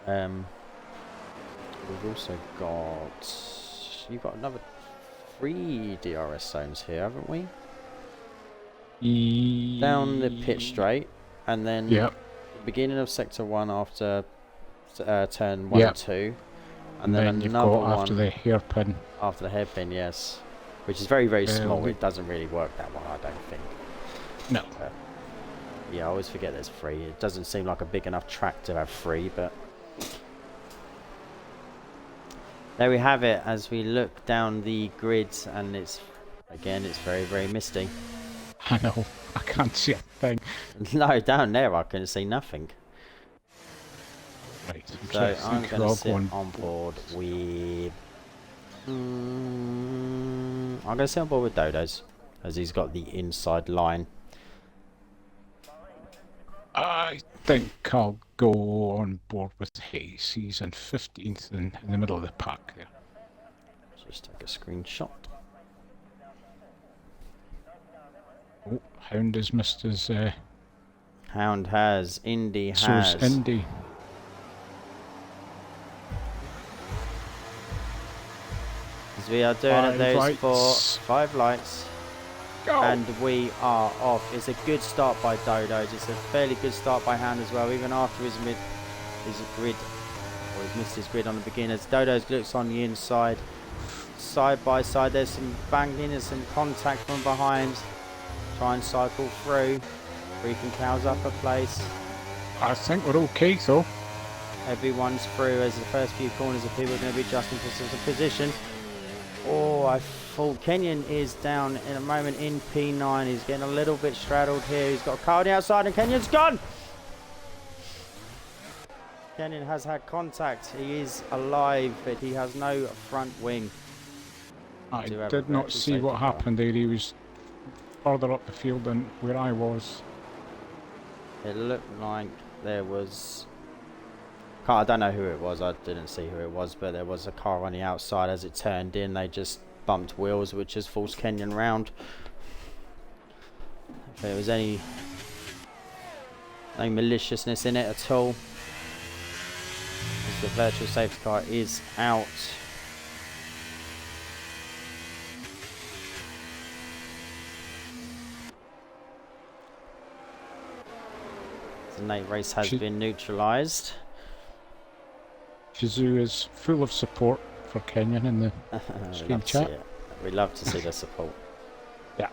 We've also got another 3 DRS zones here, haven't we? Down the pit straight, and then the beginning of sector 1 after turn 1 and 2, and then another one after the hairpin. After the hairpin, yes. Which is very small. It doesn't really work that well, I don't think. No. Yeah, I always forget there's 3. It doesn't seem like a big enough track to have 3, but there we have it as we look down the grids, and it's very misty. I know, I can't see a thing. No, down there I can see nothing. Right, so I'm going to sit on board with I'm going to sit on board with Dodos, as he's got the inside line. I think Carl go on board with Hayes. He's in 15th in the middle of the pack there. Just take a screenshot. Oh, Hound has missed his... Hound has. Indy has. So's Indy. As we are doing at those lights. for 5 lights. Go! And we are off. It's a good start by Dodos. It's a fairly good start by Hound as well, even after his grid, or he's missed his grid on the beginners. Dodos looks on the inside. Side by side, there's some banging and some contact from behind. Try and cycle through. Briefing cows up a place. I think we're okay though. Everyone's through as the first few corners of people are going to be adjusting for some position. Oh, I thought Kenyon is down in a moment in P9. He's getting a little bit straddled here. He's got a car on the outside and Kenyon's gone! Kenyon has had contact. He is alive, but he has no front wing. I did not see what happened there. He was further up the field than where I was. It looked like there was... I don't know who it was. I didn't see who it was, but there was a car on the outside. As it turned in, they just bumped wheels, which has forced Kenyon round. If there was no maliciousness in it at all, as the virtual safety car is out. The night race has been neutralised. Shizu is full of support for Kenyon in the stream chat. We love to see the support. Yeah.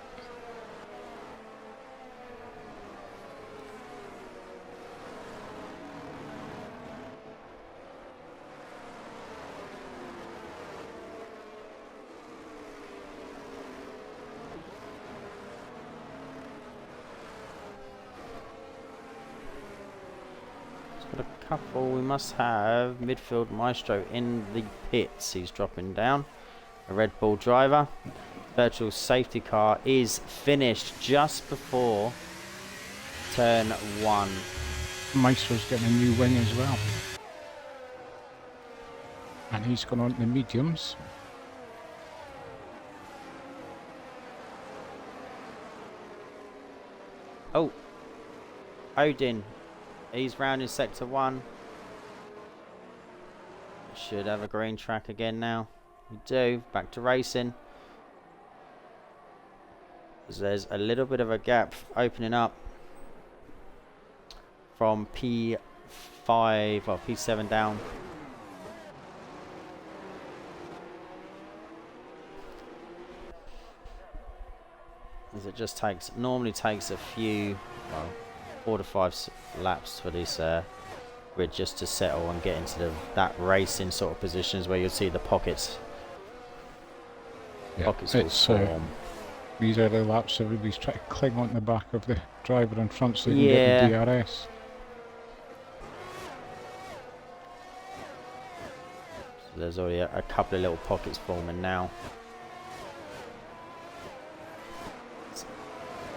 Couple, we must have midfield maestro in the pits. He's dropping down. A Red Bull driver. Virtual safety car is finished just before turn 1. Maestro's getting a new wing as well. And he's gone on to the mediums. Oh, Odin. He's round in sector 1. Should have a green track again now. We do. Back to racing. There's a little bit of a gap opening up from P5, or P7 down. As it just normally takes a few, 4 to 5 laps for this grid just to settle and get into that racing sort of positions where you'll see the pockets. Yeah, Pockets will form. These early laps, everybody's trying to cling on the back of the driver in front so they can get the DRS. So there's already a couple of little pockets forming now.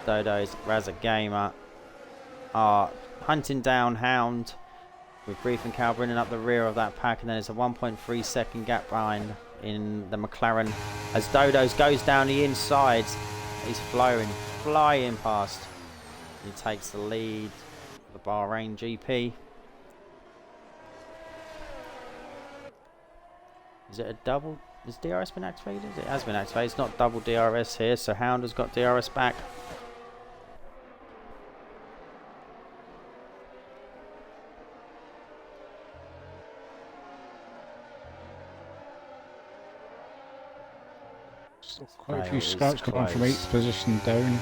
Dodos, Razza Gamer are hunting down Hound with Brief and Cow bringing up the rear of that pack, and then it's a 1.3 second gap behind in the McLaren as Dodos goes down the inside. He's flying past. He takes the lead for the Bahrain GP. Is it a double? Has DRS been activated? It has been activated. It's not double DRS here, so Hound has got DRS back. Still quite a few scraps coming from 8th position down.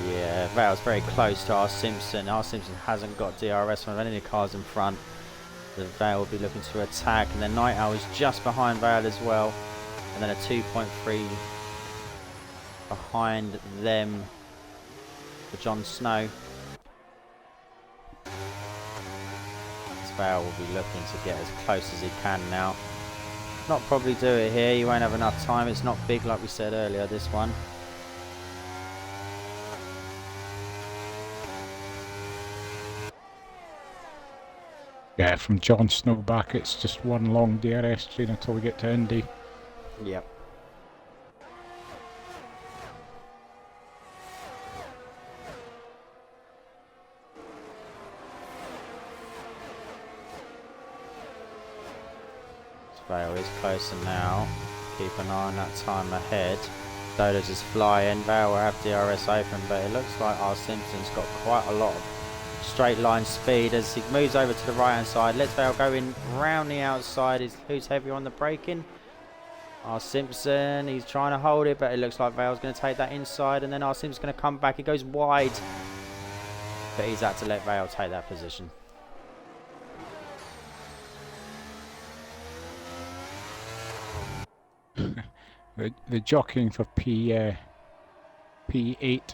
Yeah, Vale's very close to R. Simpson. R. Simpson hasn't got DRS from any of the cars in front. The Vale will be looking to attack, and then Night Owl is just behind Vale as well, and then a 2.3 behind them for Jon Snow. Vale will be looking to get as close as he can now. Not probably do it here, you won't have enough time. It's not big like we said earlier, this one. Yeah, from Jon Snow back, it's just one long DRS train until we get to Indy. Yep. Vale is closer now. Keep an eye on that time ahead. Dodos is flying. Vale will have DRS open, but it looks like our Simpson's got quite a lot of straight line speed as he moves over to the right hand side. Let's Vale go in round the outside. Who's heavier on the braking? Our Simpson, he's trying to hold it, but it looks like Vale's going to take that inside, and then our Simpson's going to come back. He goes wide, but he's had to let Vale take that position. The jockeying for P8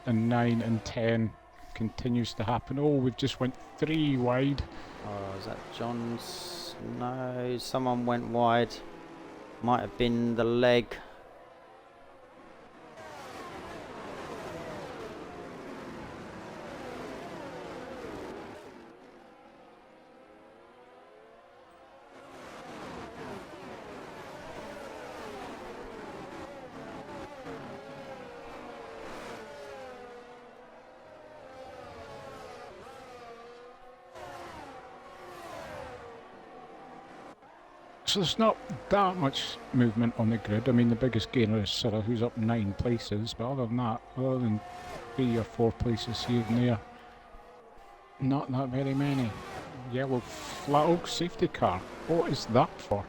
and 9 and 10 continues to happen. Oh, we've just went 3 wide. Oh, is that John's? No, someone went wide. Might have been the leg. So there's not that much movement on the grid. I mean, the biggest gainer is Cyril, who's up 9 places, but other than that, other than 3 or 4 places here and there, not that very many. Yellow flat oak safety car. What is that for?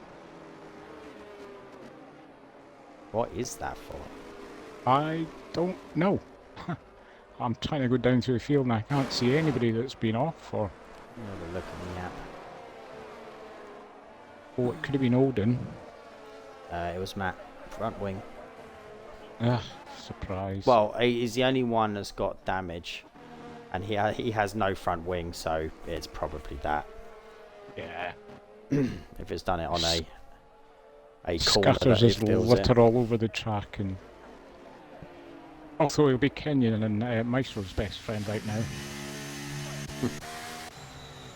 What is that for? I don't know. I'm trying to go down through the field and I can't see anybody that's been off for. Have a look at the app. Oh, it could have been Odin. It was Matt, front wing. Ah, surprise. Well, he's the only one that's got damage, and he has no front wing, so it's probably that. Yeah. If it's done it on a corner Scatters that his it feels litter it. all over the track, and also it'll be Kenyon and Maestro's best friend right now.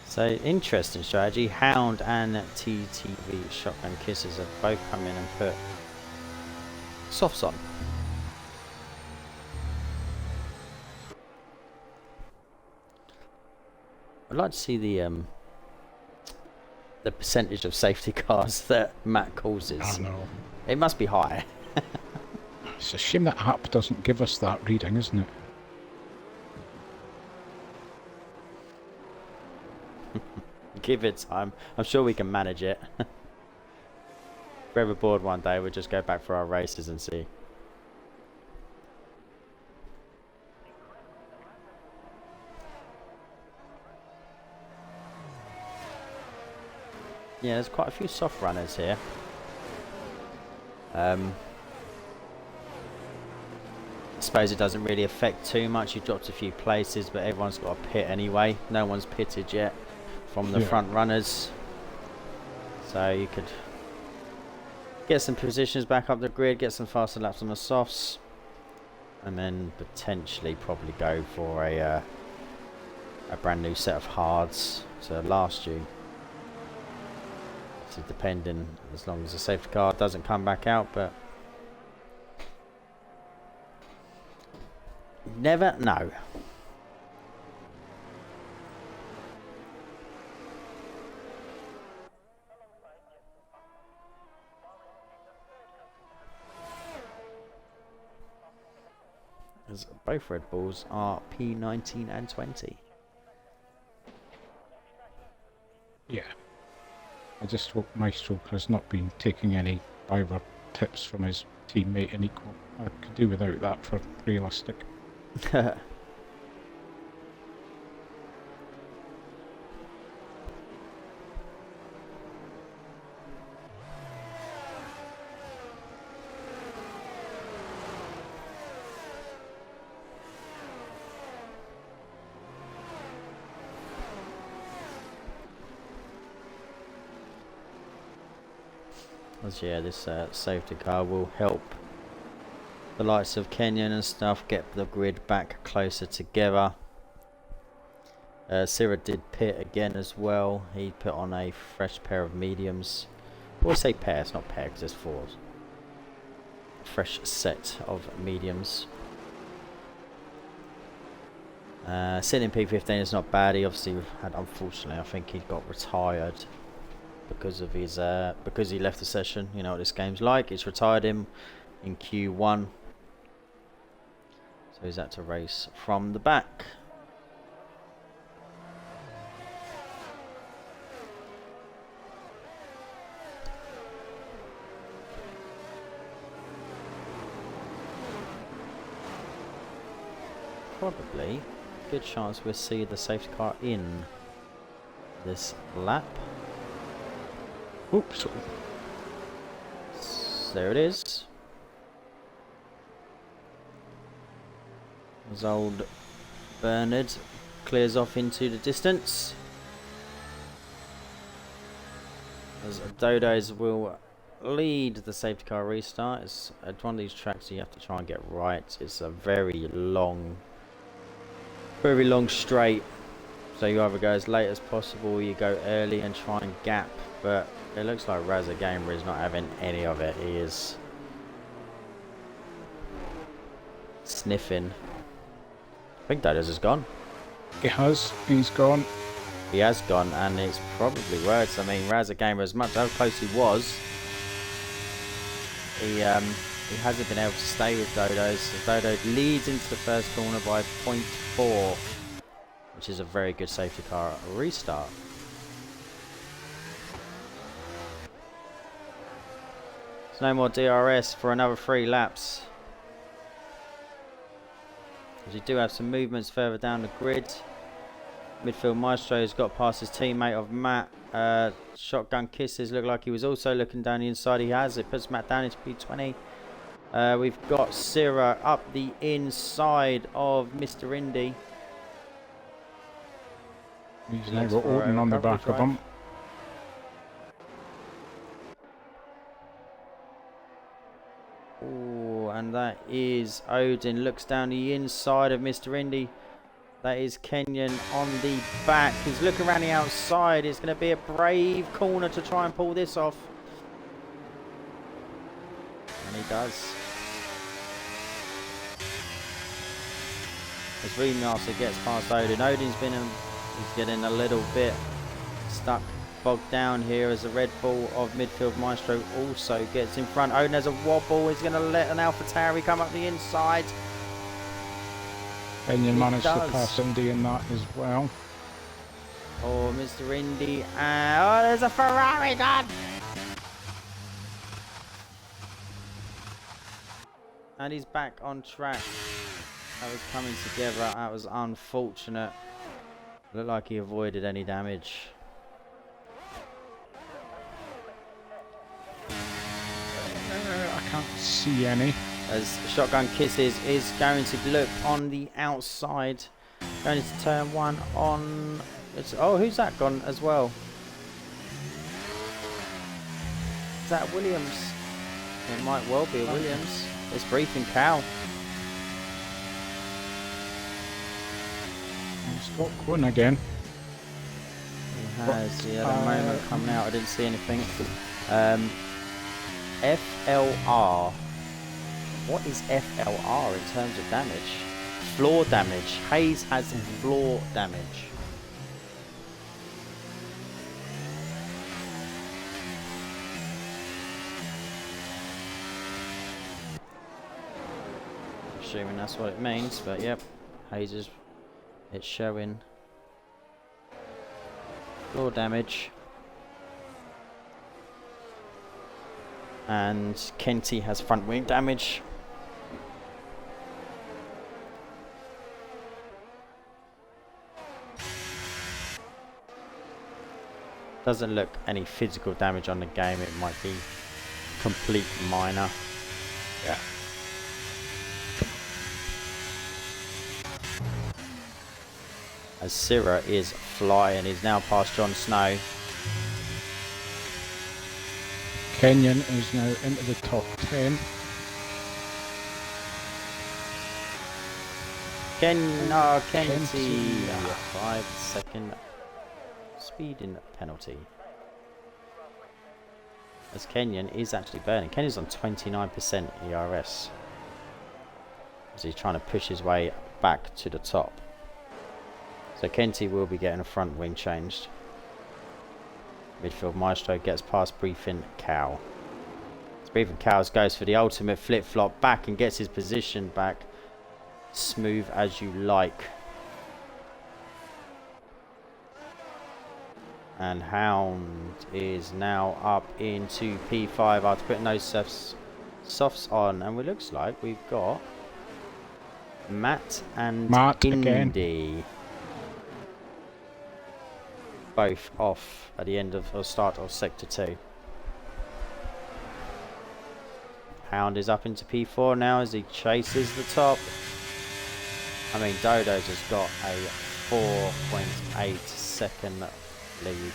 So, interesting strategy. Hound and TTV Shotgun Kisses have both come in and put softs on. I'd like to see the percentage of safety cars that Matt causes. I know. It must be high. It's a shame that app doesn't give us that reading, isn't it? Give it time. I'm sure we can manage it. If we're ever bored one day, we'll just go back for our races and see. Yeah, there's quite a few soft runners here. I suppose it doesn't really affect too much. You dropped a few places, but everyone's got a pit anyway. No one's pitted yet from the front runners, so you could get some positions back up the grid, get some faster laps on the softs, and then potentially probably go for a brand new set of hards to last you. So depending, as long as the safety car doesn't come back out, but never know. As both Red Bulls are P19 and 20. Yeah. I just hope Maestro has not been taking any driver tips from his teammate in equal. I could do without that for realistic. Yeah, this safety car will help the likes of Kenyon and stuff get the grid back closer together. Sira did pit again as well. He put on a fresh pair of mediums. Or say pair, it's not pair because there's 4. Fresh set of mediums. Sitting in P15 is not bad. He obviously had, unfortunately, I think he got retired because of his because he left the session. You know what this game's like. It's retired him in Q1, so he's had to race from the back. Probably good chance we'll see the safety car in this lap. Oops. There it is. As old Bernard clears off into the distance. As Dodos will lead the safety car restart. It's one of these tracks you have to try and get right. It's a very long straight. So you either go as late as possible or you go early and try and gap. But it looks like Razza Gamer is not having any of it. He is sniffing. I think Dodos is gone. He has. He's gone. He has gone, and it's probably worse. I mean, Razza Gamer, as much how close he was, he hasn't been able to stay with Dodos. Dodo leads into the first corner by 0.4, which is a very good safety car restart. There's no more DRS for another 3 laps. As you do have some movements further down the grid. Midfield Maestro's got past his teammate of Matt. Shotgun Kisses looked like he was also looking down the inside. He has. It puts Matt down into P20. We've got Sira up the inside of Mr. Indy. He's now got Orton on the back of him. Oh, and that is Odin. Looks down the inside of Mr. Indy. That is Kenyon on the back. He's looking around the outside. It's going to be a brave corner to try and pull this off. And he does. As Remaster gets past Odin. Odin's been he's getting a little bit stuck, bogged down here as the Red Bull of Midfield Maestro also gets in front. Odin has a wobble. He's going to let an AlphaTauri come up the inside. And you managed to pass Indy in that as well. Oh, Mr. Indy. Oh, there's a Ferrari gone! And he's back on track. That was coming together. That was unfortunate. Looked like he avoided any damage. I can't see any. As Shotgun Kisses is going to look on the outside. Going into turn 1 on... oh, who's that gone as well? Is that Williams? It might well be a Williams. It's Briefing Cow. Scott Quinn again. He has. He had a moment coming out. I didn't see anything. FLR. What is FLR in terms of damage? Floor damage. Hayes has floor damage. Assuming that's what it means, but yep. Hayes is... it's showing floor damage. And Kenty has front wing damage. Doesn't look any physical damage on the game. It might be complete minor. Yeah. As Sira is flying, he's now past Jon Snow. Kenyon is now into the top 10. Kenty. 5-second speeding penalty. As Kenyon is actually burning. Kenyon's on 29% ERS. As he's trying to push his way back to the top. So Kenty will be getting a front wing changed. Midfield Maestro gets past Briefing Cow. Briefing Cows goes for the ultimate flip-flop back and gets his position back. Smooth as you like. And Hound is now up into P5 after putting those softs on. And it looks like we've got Matt and Indy. Again. Both off at the end of or start of Sector 2. Hound is up into P4 now as he chases the top. I mean, Dodo's has got a 4.8 second lead.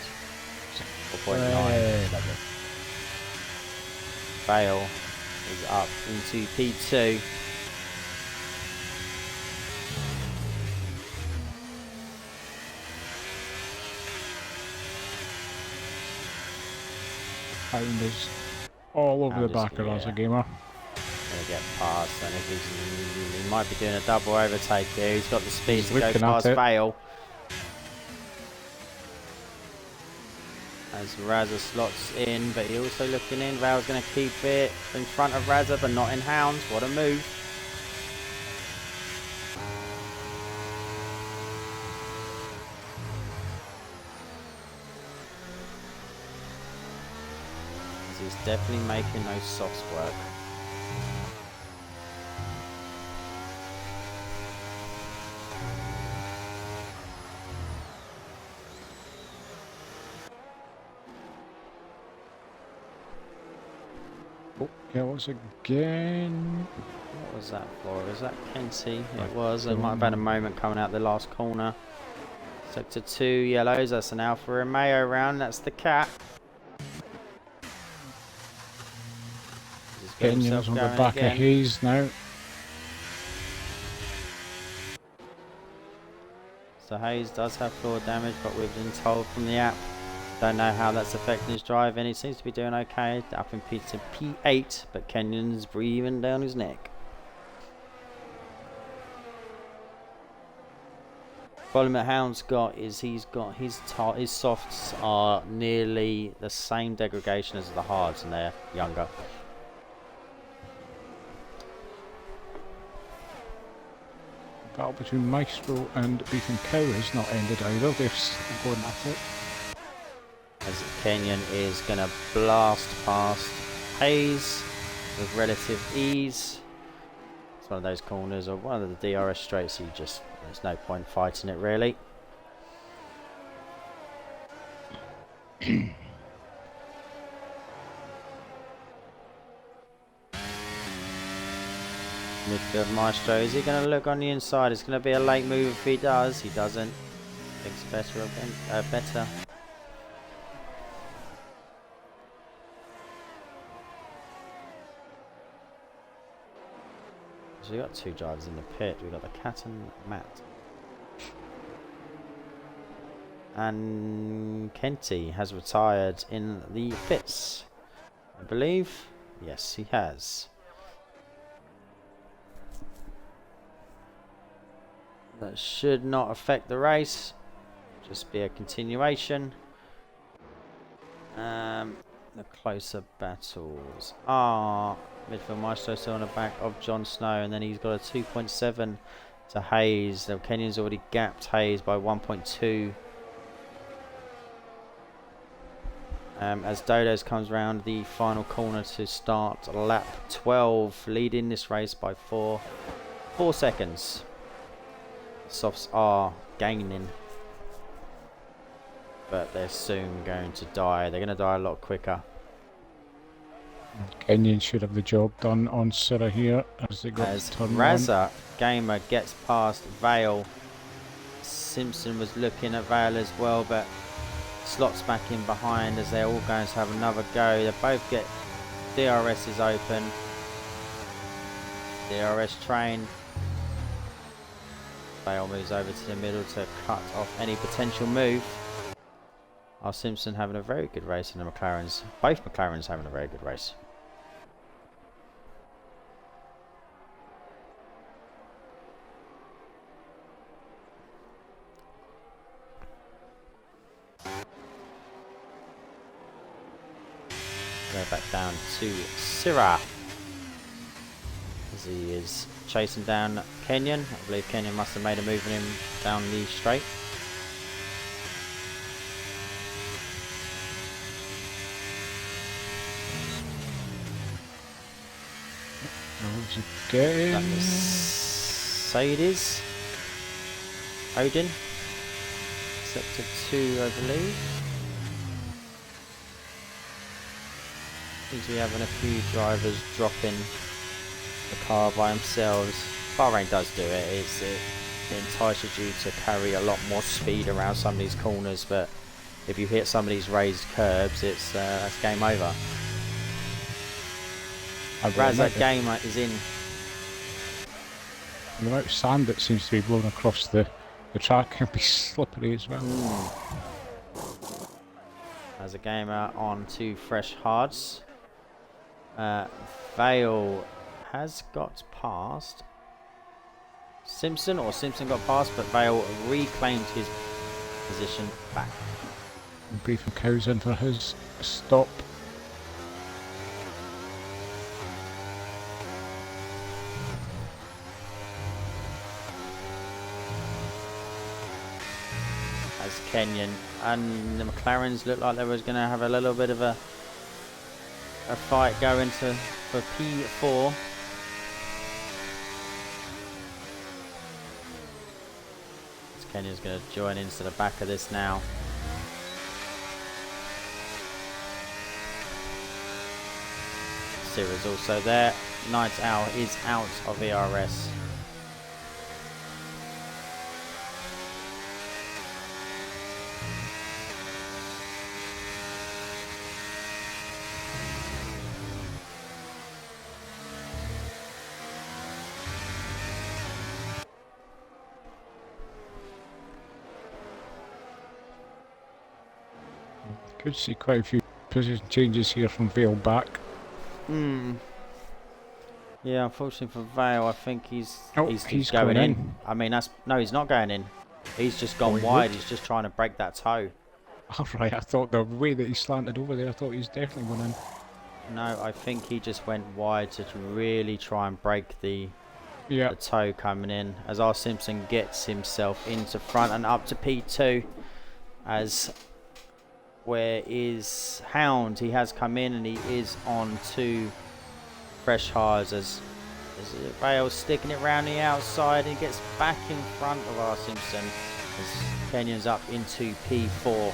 4.9. Bale is up into P2. Hound is all over the back of us, a gamer. Gonna get past, and if he might be doing a double overtake here. He's got the speed to go past Vale. As Razza slots in, but he's also looking in. Vale's gonna keep it in front of Razza, but not in Hounds. What a move. He's definitely making those softs work. Oh, yeah, once again. What was that for? Was that Kenty? It was. It might have had a moment coming out the last corner. Sector 2 yellows. That's an Alfa Romeo round. That's the cat. Kenyon's on the back of Hayes now. So Hayes does have floor damage, but we've been told from the app. Don't know how that's affecting his driving. He seems to be doing okay. Up in P8, but Kenyon's breathing down his neck. Problem that Hound's got is he's got his softs are nearly the same degradation as the hards, and they're younger. Battle between Maestro and Beefing Cow has not ended either. They've still gone at it. As Kenyon is going to blast past Hayes with relative ease. It's one of those corners or one of the DRS straights. There's no point fighting it really. Midfield Maestro, is he going to look on the inside? It's going to be a late move if he does. He doesn't. Thinks better again. Better. So we got two drivers in the pit. We got the Cat and Matt. And Kenty has retired in the pits, I believe. Yes, he has. That should not affect the race. Just be a continuation. The closer battles are Midfield Maestro still on the back of Jon Snow, and then he's got a 2.7 to Hayes. So Kenyon's already gapped Hayes by 1.2. As Dodos comes round the final corner to start lap 12, leading this race by 4 seconds. Softs are gaining, but they're soon going to die. They're going to die a lot quicker. Kenyon should have the job done on Syrah here as they got turn Razza Gamer gets past Vale. Simpson was looking at Vale as well, but slots back in behind as they're all going to have another go. They both get DRSs open. DRS train. Bale moves over to the middle to cut off any potential move. R. Simpson having a very good race, and the McLarens, both McLarens having a very good race. Go back down to S3R, as he is chasing down Kenyon. I believe Kenyon must have made a move on him down the straight. Again. That is Sadies. Odin. Sector 2, I believe. Seems to be having a few drivers dropping the car by themselves. Bahrain does do it. It entices you to carry a lot more speed around some of these corners, but if you hit some of these raised curbs, that's game over. Razak Gamer is in. The amount of sand that seems to be blown across the track can be slippery as well. As a gamer on to fresh hards. Vale has got past Simpson, or Simpson got past, but Vale reclaimed his position back. Briefing cows in for his stop. As Kenyon and the McLarens looked like they was going to have a little bit of a fight going for P4. As Kenyon's going to join into the back of this now. Sira's also there. Night Owl is out of ERS. Could see quite a few position changes here from Vale back. Yeah, unfortunately for Vale, I think he's going in. in. I mean, no, he's not going in. He's just gone wide. He's just trying to break that toe. Alright, I thought the way that he slanted over there, I thought he was definitely going in. No, I think he just went wide to really try and break the toe coming in. As R. Simpson gets himself into front and up to P2. As where is Hound? He has come in and he is on to fresh hards as Vale's sticking it round the outside and he gets back in front of R. Simpson as Kenyon's up into P4.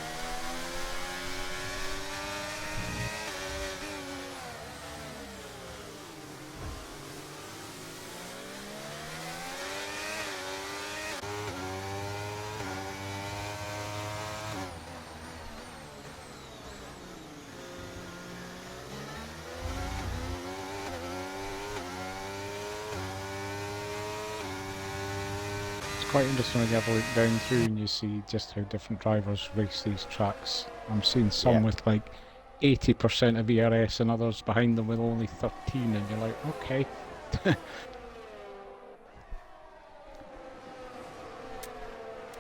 Quite interesting when you have a look down through and you see just how different drivers race these tracks. I'm seeing some with like 80% of ERS and others behind them with only 13, and you're like, okay. The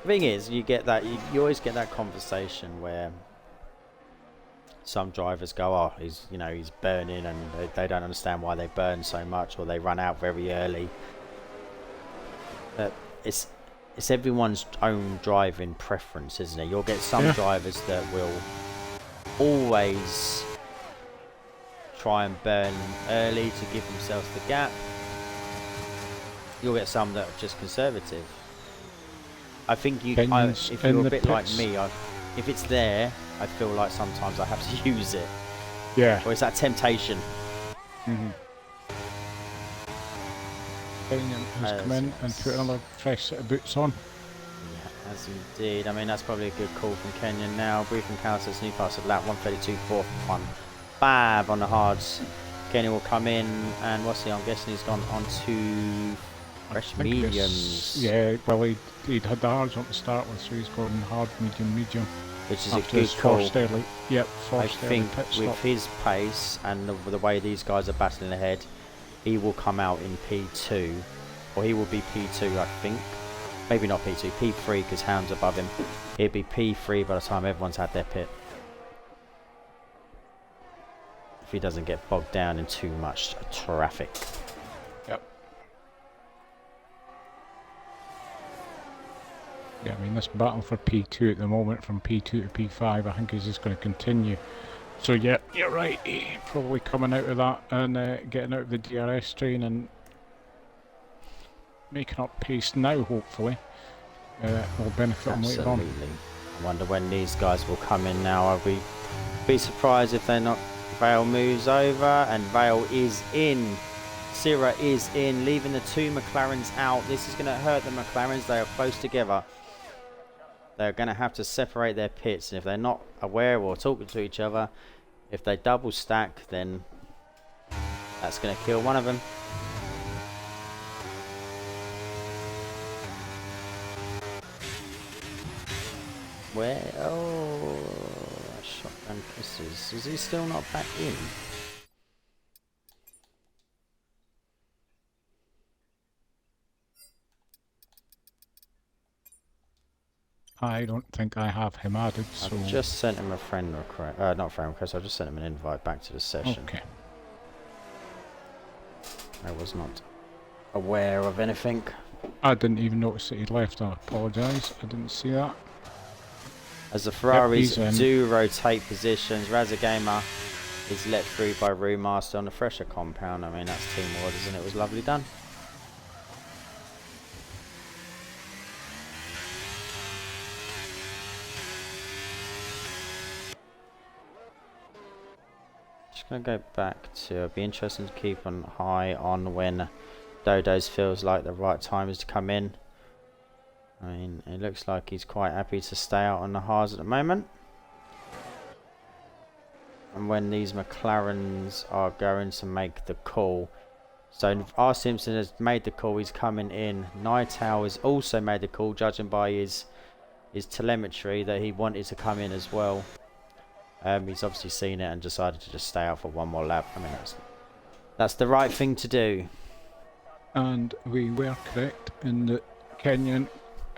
thing is, you get that you always get that conversation where some drivers go, oh, he's burning, and they don't understand why they burn so much, or they run out very early. But it's everyone's own driving preference, isn't it? You'll get some drivers that will always try and burn early to give themselves the gap. You'll get some that are just conservative. I think if you're a bit like me, if it's there, I feel like sometimes I have to use it. Yeah. Or it's that temptation. Mm-hmm. Kenyon has come in and put another fresh set of boots on. Yeah, as indeed. I mean, that's probably a good call from Kenyon now. Briefing counters, Newcastle lap 132.41. Bab on the hards. Kenyon will come in, and what's he? I'm guessing he's gone on to Fresh I think it's- mediums. Yeah, well, he'd had the hards on to start with, so he's gone hard, medium. Which is a After good his call. first early, I first early think pit with stop. his pace and the way these guys are battling ahead, he will come out in P2. Or he will be P2, I think. Maybe not P2, P3 because Hound's above him. He'll be P3 by the time everyone's had their pit. If he doesn't get bogged down in too much traffic. Yep. Yeah, I mean, this battle for P2 at the moment, from P2 to P5, I think is just going to continue. So yeah, you're right, probably coming out of that and getting out of the DRS train and making up pace now, hopefully. Will benefit them later on. Absolutely. I wonder when these guys will come in now. I'll be surprised if they're not. Vale moves over and Vale is in. Syrah is in, leaving the two McLarens out. This is going to hurt the McLarens. They are close together. They're going to have to separate their pits, and if they're not aware or talking to each other, if they double stack, then that's going to kill one of them. Where? Oh, shotgun kisses. Is he still not back in? I don't think I have him added, so... I've just sent him a friend request. Not friend request, I just sent him an invite back to the session. Okay. I was not aware of anything. I didn't even notice that he'd left, I apologise. I didn't see that. As the Ferraris he's in. do rotate positions, Razagamer is let through by Brewmaster on the fresher compound. I mean, that's team orders and it was lovely done. Just going to go back to, it'll be interesting to keep an eye on when Dodo's feels like the right time is to come in. I mean, it looks like he's quite happy to stay out on the hards at the moment. And when these McLarens are going to make the call. So R. Simpson has made the call, he's coming in. Night Owl has also made the call, judging by his telemetry, that he wanted to come in as well. He's obviously seen it and decided to just stay out for one more lap. I mean, that's the right thing to do. And we were correct in that Kenyon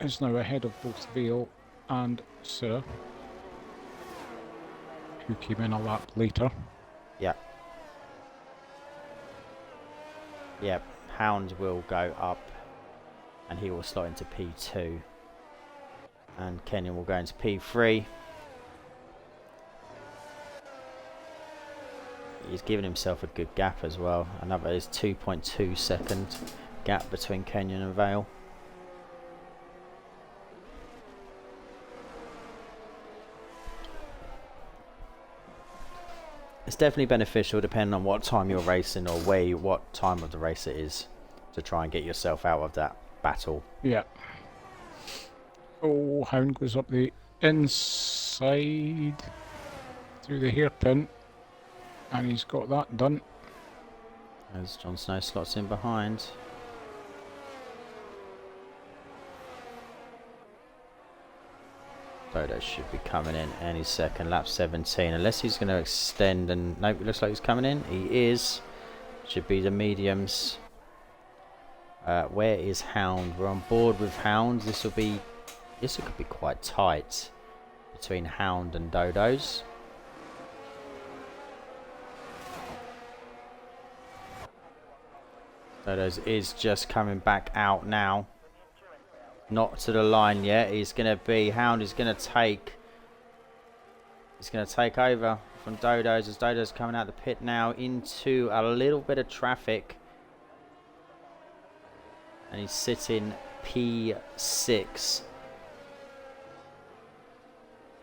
is now ahead of both Vale and Sir, who came in a lap later. Yeah. Yep, Hound will go up and he will slot into P2. And Kenyon will go into P3. He's given himself a good gap as well. Another is 2.2 second gap between Kenyon and Vale. It's definitely beneficial depending on what time you're racing or what time of the race it is to try and get yourself out of that battle. Yeah. Oh, Hound goes up the inside through the hairpin, and he's got that done. As Jon Snow slots in behind. Dodo should be coming in any second, lap 17, unless he's going to extend and nope, it looks like he's coming in. He is. Should be the mediums. Where is Hound? We're on board with Hound. This could be quite tight between Hound and Dodo's. Dodo's is just coming back out now. Not to the line yet. Hound is going to take over from Dodo's as Dodo's coming out the pit now into a little bit of traffic. And he's sitting P6.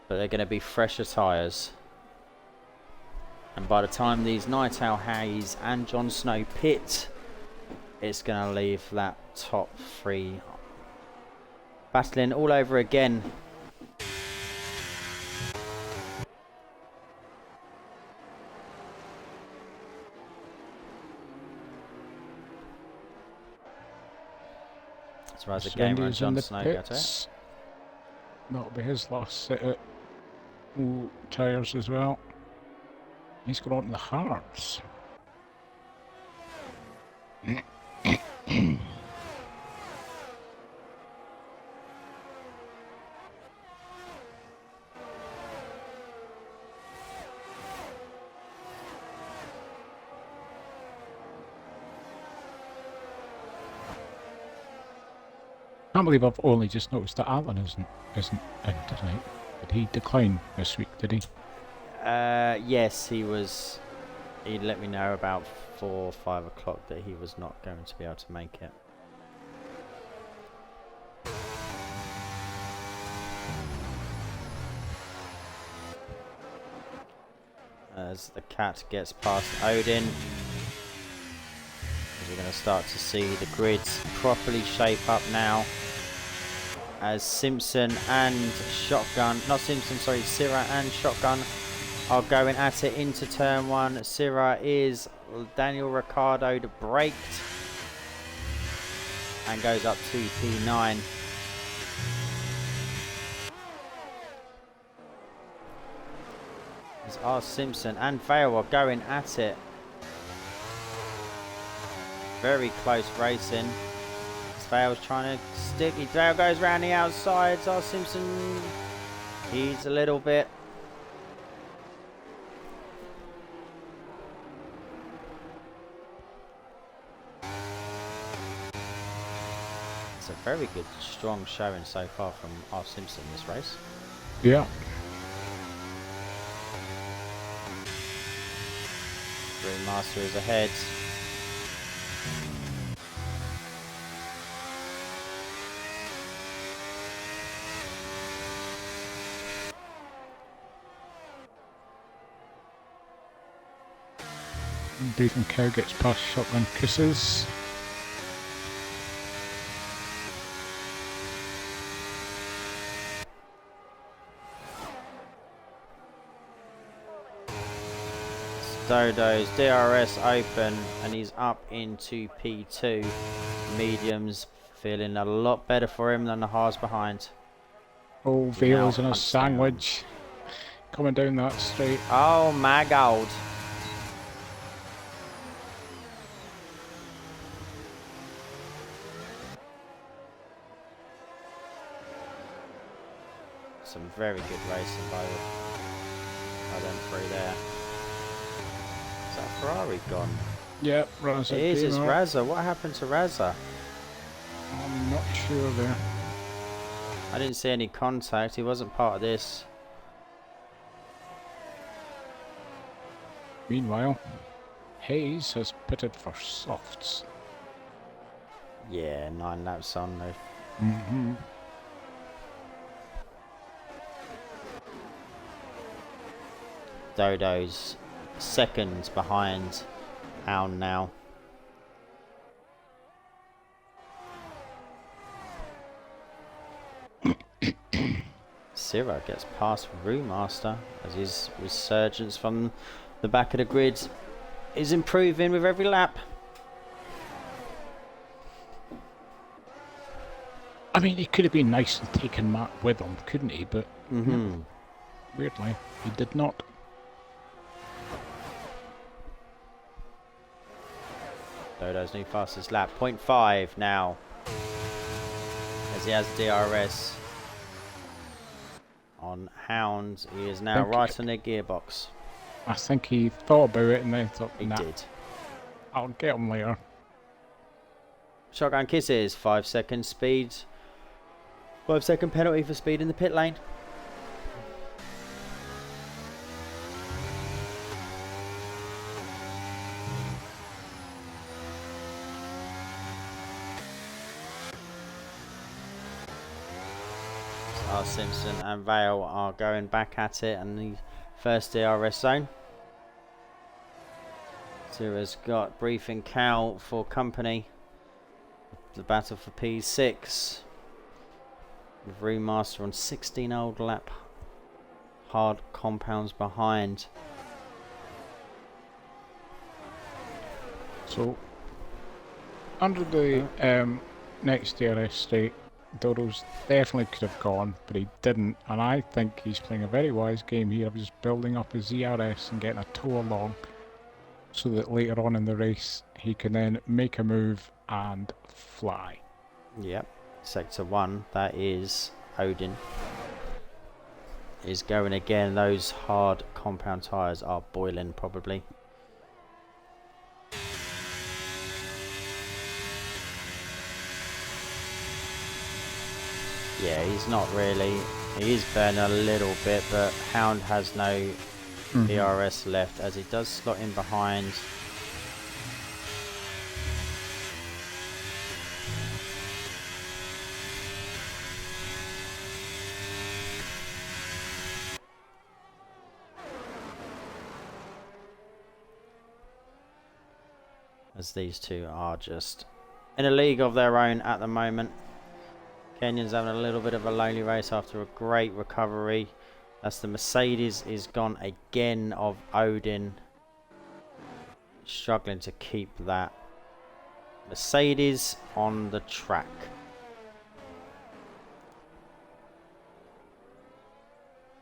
But they're going to be fresher tyres. And by the time these Night Owl Hayes and Jon Snow pit, it's going to leave that top three battling all over again. So as a Mr. gamer Andy and is in Jon the Snow go to it. pits. That'll be his last set of tyres as well. He's gone on to the hards. I can't believe I've only just noticed that Alan isn't in tonight. Did he decline this week, did he? Yes, he was. He let me know about 4 or 5 o'clock that he was not going to be able to make it. As the cat gets past Odin, we're going to start to see the grids properly shape up now. As Simpson and Shotgun, not Simpson, sorry, Syrah and Shotgun are going at it into turn 1. Syrah is Daniel Ricciardo braked and goes up to P9. As R. Simpson and Vale are going at it. Very close racing. Vale's trying to stick. Vale goes round the outsides. R. Simpson he's a little bit. It's a very good, strong showing so far from R. Simpson this race. Yeah. Master is ahead. Nathan Cow gets past Shotgun Kisses. Dodo's DRS open and he's up into P2. Mediums feeling a lot better for him than the hards behind. Oh, Vale's in a sandwich. Coming down that straight. Oh my god. Some very good racing by them three there. Is that Ferrari gone? Yep, Raza. It is, it's Raza. What happened to Raza? I'm not sure there. I didn't see any contact. He wasn't part of this. Meanwhile, Hayes has pitted for softs. Yeah, 9 laps on though. Mm-hmm. Dodo's seconds behind Hound now. Syrah gets past Brewmaster as his resurgence from the back of the grid is improving with every lap. I mean, he could have been nice and taken Matt with him, couldn't he? But weirdly, he did not. Dodo's new fastest lap, 0.5 now, as he has DRS on Hound. He is now right on the gearbox. I think he thought about it and then thought, He nah, did. I'll get him later. Shotgun Kisses, 5 seconds speed. 5-second penalty for speed in the pit lane. R. Simpson and Vale are going back at it and the first DRS zone. Syrah's got Briefing Cow for company. The battle for P6. With Remaster on 16 old lap. Hard compounds behind. So, under the next DRS straight. Dodo's definitely could have gone, but he didn't, and I think he's playing a very wise game here of just building up his ZRS and getting a toe along, so that later on in the race he can then make a move and fly. Yep, sector 1, that is Odin. Is going again. Those hard compound tyres are boiling probably. Yeah, he's not really. He is burning a little bit, but Hound has no ERS left as he does slot in behind. As these two are just in a league of their own at the moment. Kenyon's having a little bit of a lonely race after a great recovery. As the Mercedes is gone again of Odin. Struggling to keep that Mercedes on the track.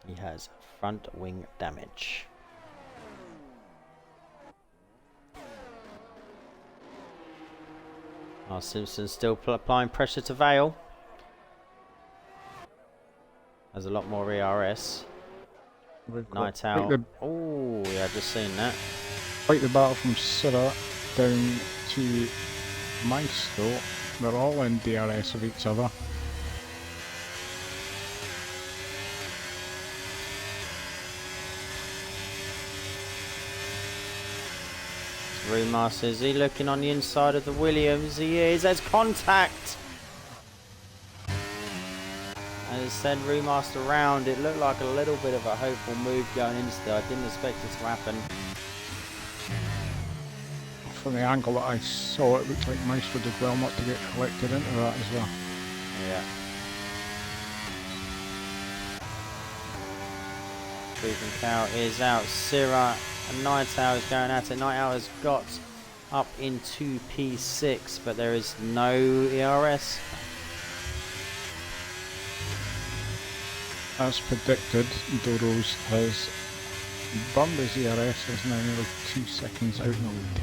He has front wing damage. Simpson still applying pressure to Vale. Has a lot more ERS. Night out. Oh, yeah, just seen that. Fight the battle from Syrah down to Maestro. They're all in DRS of each other. Remaster, is he looking on the inside of the Williams? He is. There's contact. And it sent Remaster round. It looked like a little bit of a hopeful move going into there. I didn't expect it to happen. From the angle that I saw, it looked like Maestro did well not to get collected into that as well. Yeah. Breathing Cow is out. Syrah and Night Owl is going at it. Night Owl has got up into P6, but there is no ERS. As predicted, Dodo's has burned his ERS, is now nearly 2 seconds out in the lead.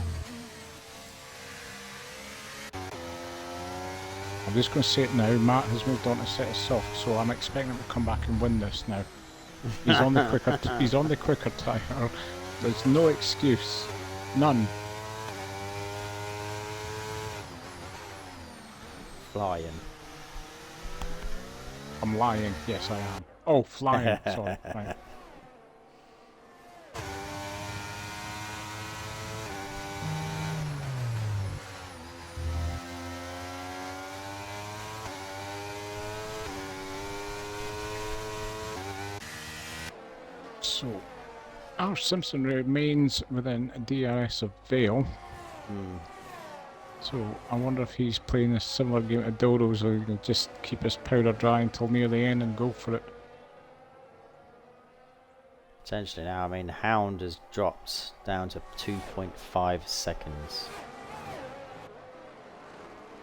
I'm just going to say it now, Matt has moved on to set of soft, so I'm expecting him to come back and win this now. He's on the quicker he's on the quicker tyre. There's no excuse. None. Flying. I'm lying. Yes, I am. Oh, flying. Sorry. Right. So, our Simpson remains within a DRS of Vale. So, I wonder if he's playing a similar game to Dodo's, or he'll just keep his powder dry until near the end and go for it. Potentially now, I mean, Hound has dropped down to 2.5 seconds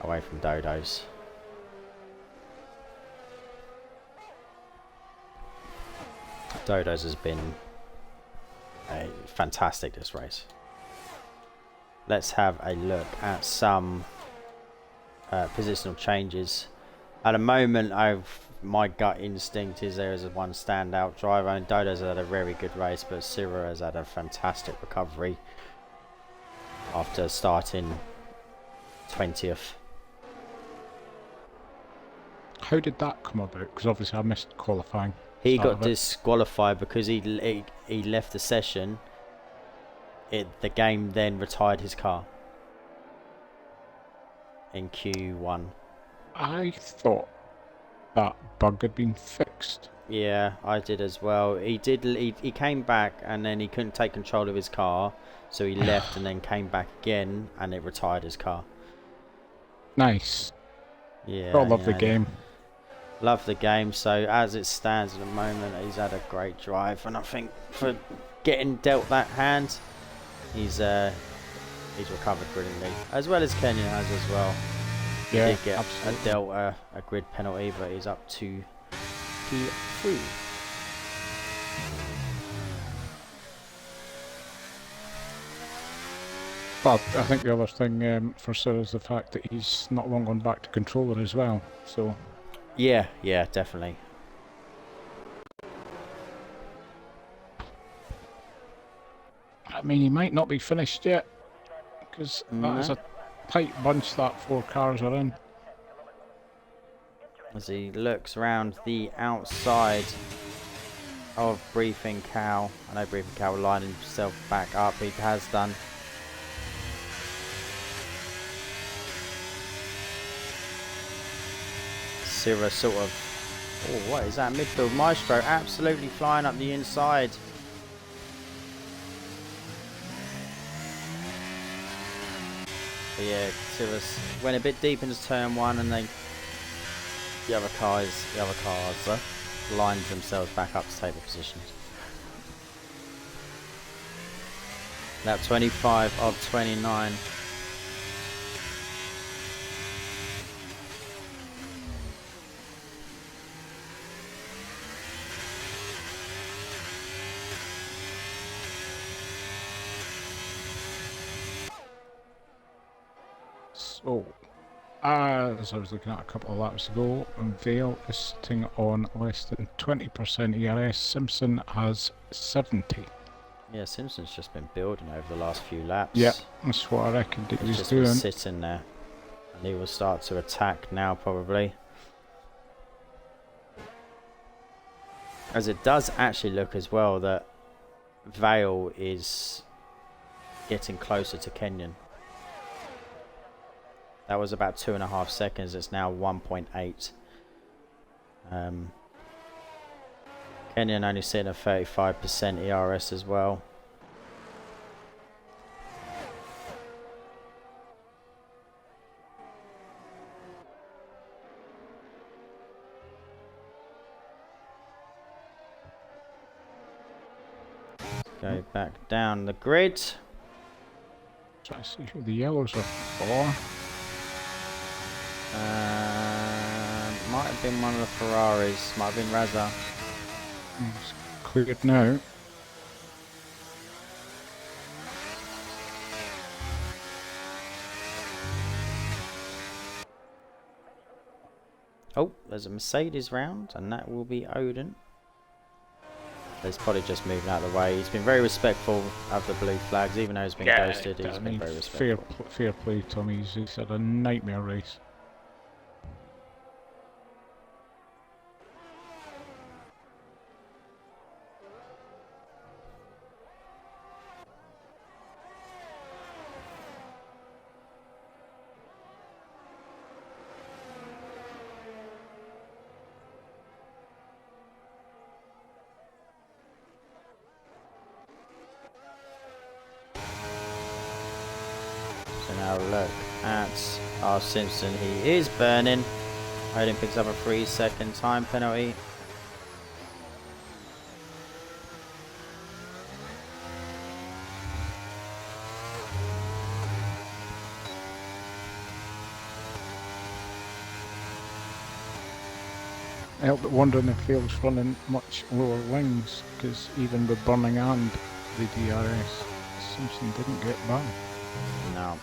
away from Dodo's. Dodo's has been fantastic this race. Let's have a look at some positional changes. At the moment, my gut instinct is there is one standout driver, and Dodo's had a very good race, but Syrah has had a fantastic recovery after starting 20th. How did that come about? Because obviously I missed qualifying. He got disqualified because he left the session. The game then retired his car in Q1. I thought that bug had been fixed. Yeah, I did as well. He came back and then he couldn't take control of his car, so he left and then came back again and it retired his car. Nice. Yeah. I love the game. Love the game. So as it stands at the moment, he's had a great drive, and I think for getting dealt that hand, he's recovered brilliantly, as well as Kenyon has as well. He Yeah, did get absolutely. a delta, a grid penalty, but he's up to P3. But I think the other thing for Sir is the fact that he's not long gone back to controller as well. So Yeah, definitely. I mean, he might not be finished yet because that is No. a tight bunch that 4 cars are in. As he looks around the outside of Briefing Cow. I know Briefing Cow lining himself back up. He has done. Syrah sort of. Oh, what is that? Midfield Maestro absolutely flying up the inside. But yeah, Syrah went a bit deep into turn 1, and the other cars lined themselves back up to take the positions. Lap 25 of 29. So, as I was looking at a couple of laps ago, Vale is sitting on less than 20% ERS. Simpson has 70. Yeah, Simpson's just been building over the last few laps. Yeah, that's what I reckoned he He's was just doing. been sitting there, and he will start to attack now probably. As it does actually look as well that Vale is getting closer to Kenyon. That was about 2.5 seconds. It's now 1.8. Kenyon only sitting at 35% ERS as well. Go back down the grid. Try to see who the yellows are for. Might have been one of the Ferraris. Might have been Raza. It's cleared now. Oh, there's a Mercedes round, and that will be Odin. He's probably just moving out of the way. He's been very respectful of the blue flags, even though he's been ghosted. He's been very respectful. Fair play, Tommy. He's had a nightmare race. So now look at our Simpson. He is burning. Odin picks up a 3-second time penalty. I help but wondering if Vale's running much lower wings, because even with burning and the DRS, Simpson didn't get by. No.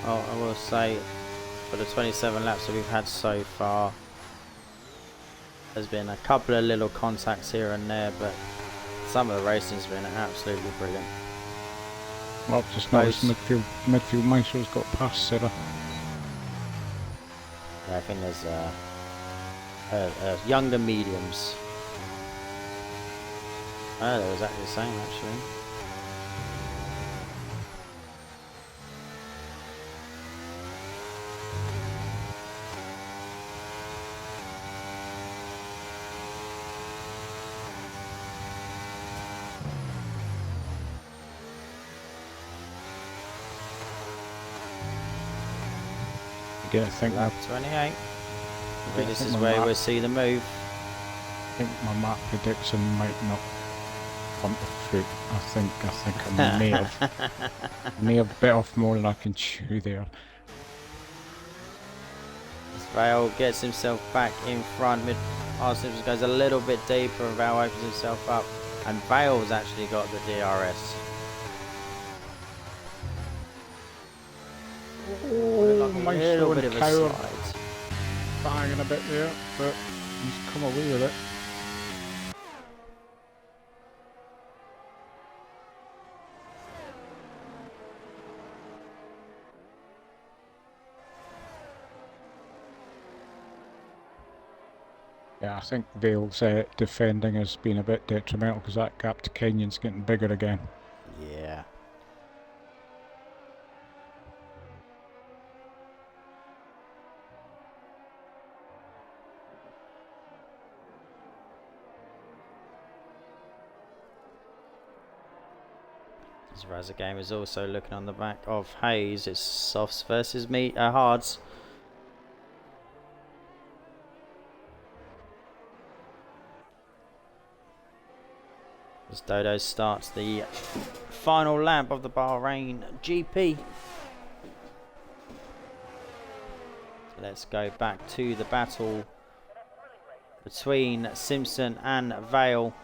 Well, I will say, for the 27 laps that we've had so far, there's been a couple of little contacts here and there, but some of the racing's been absolutely brilliant. Well, I've just noticed midfield Maestro's got past Sarah. Yeah, I think there's younger mediums. Oh, they was actually the same actually. Again, I think Lap 28. Maybe this is where we'll see the move. I think my map prediction might not come to fruit. I think I may have bit off more than I can chew there. Vale gets himself back in front. R. Simpson goes a little bit deeper and Vale opens himself up. And Vale's actually got the DRS. Oh, my little bit of a cow slide. banging a bit there, but he's come away with it. Yeah, I think Vale's defending has been a bit detrimental because that gap to Kenyon's getting bigger again. Yeah. As the game is also looking on the back of Hayes. It's softs versus hards. As Dodo starts the final lap of the Bahrain GP. Let's go back to the battle between Simpson and Vale.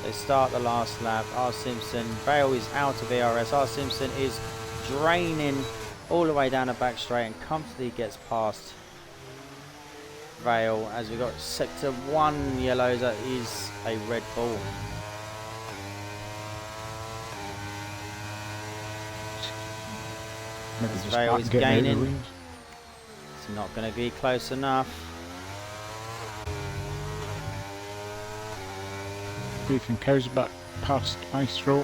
They start the last lap. R. Simpson, Vale is out of ERS. R. Simpson is draining all the way down the back straight and comfortably gets past Vale as we got sector 1 yellow. That is a Red Bull. Vale is gaining. It's not going to be close enough. Briefing cows back past Maestro.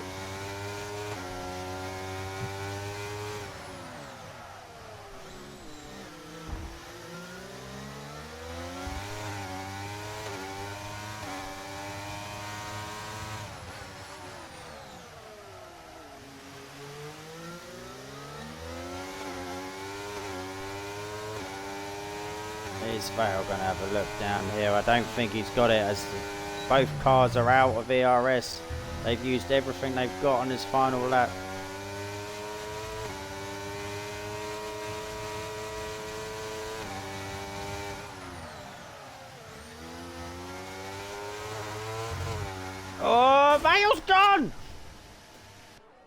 Is Vale going to have a look down here? I don't think he's got it as both cars are out of ERS. They've used everything they've got on this final lap. Oh, Vale's gone!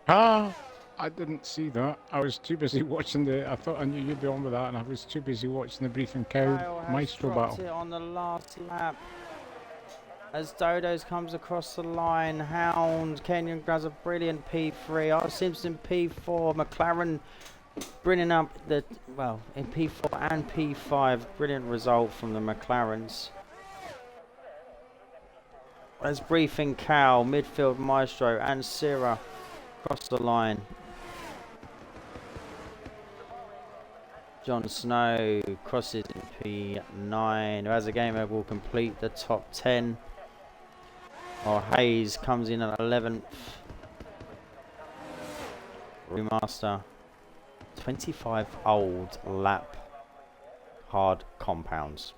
Ah, I didn't see that. I was too busy watching I thought I knew you'd be on with that, and I was too busy watching the briefing cow Maestro battle. It on the last lap. As Dodos comes across the line, Hound, Kenyon grabs a brilliant P3, R. Simpson P4, McLaren bringing up in P4 and P5, brilliant result from the McLarens. As Briefing Cow, midfield Maestro and Sierra across the line. Jon Snow crosses in P9, as a gamer will complete the top 10. Or Hayes comes in at 11th. Remaster. 25 old lap hard compounds.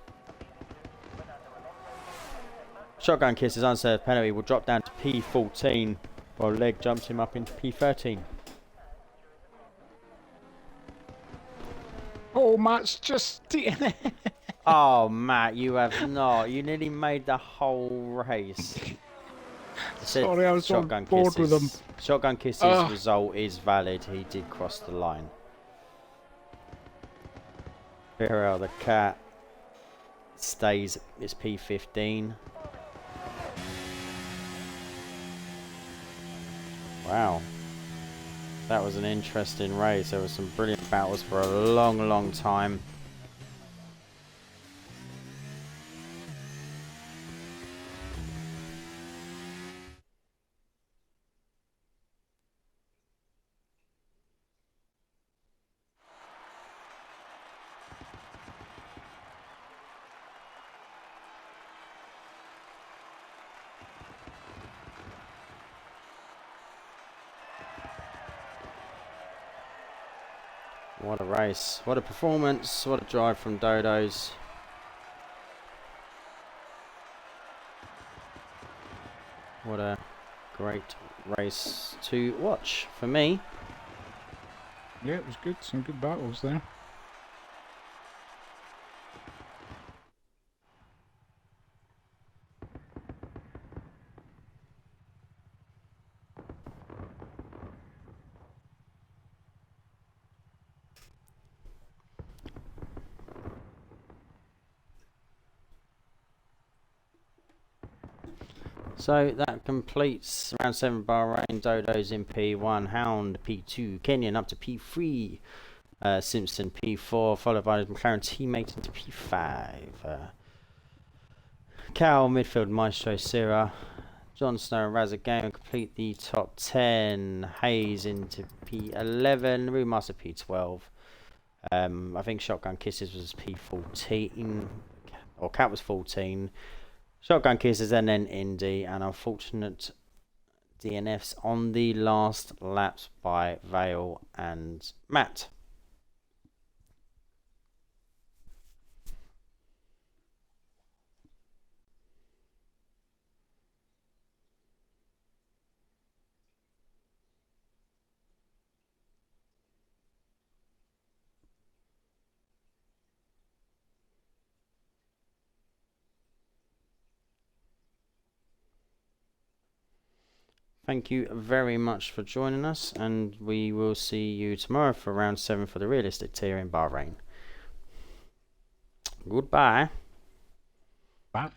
Shotgun Kiss's unserved penalty will drop down to P14 while Leg jumps him up into P13. Oh, Matt's just stealing it. Oh, Matt, you have not. You nearly made the whole race. Sorry, I was on board with him. Shotgun Kiss's result is valid. He did cross the line. Pirel the cat stays. It's P15. Wow. That was an interesting race. There were some brilliant battles for a long, long time. What a race, what a performance, what a drive from Dodos. What a great race to watch for me. Yeah, it was good. Some good battles there. So that completes round 7 Bahrain. Dodo's in P1, Hound P2, Kenyan up to P3, Simpson P4, followed by his McLaren teammate into P5. Cal, midfield Maestro Sierra, Jon Snow and Raz again complete the top 10. Hayes into P11, Remaster P12. I think Shotgun Kisses was P14, or Cat was 14. Shotgun Kisses and then Indy, and unfortunate DNFs on the last laps by Vale and Matt. Thank you very much for joining us, and we will see you tomorrow for round 7 for the realistic tier in Bahrain. Goodbye. Bye.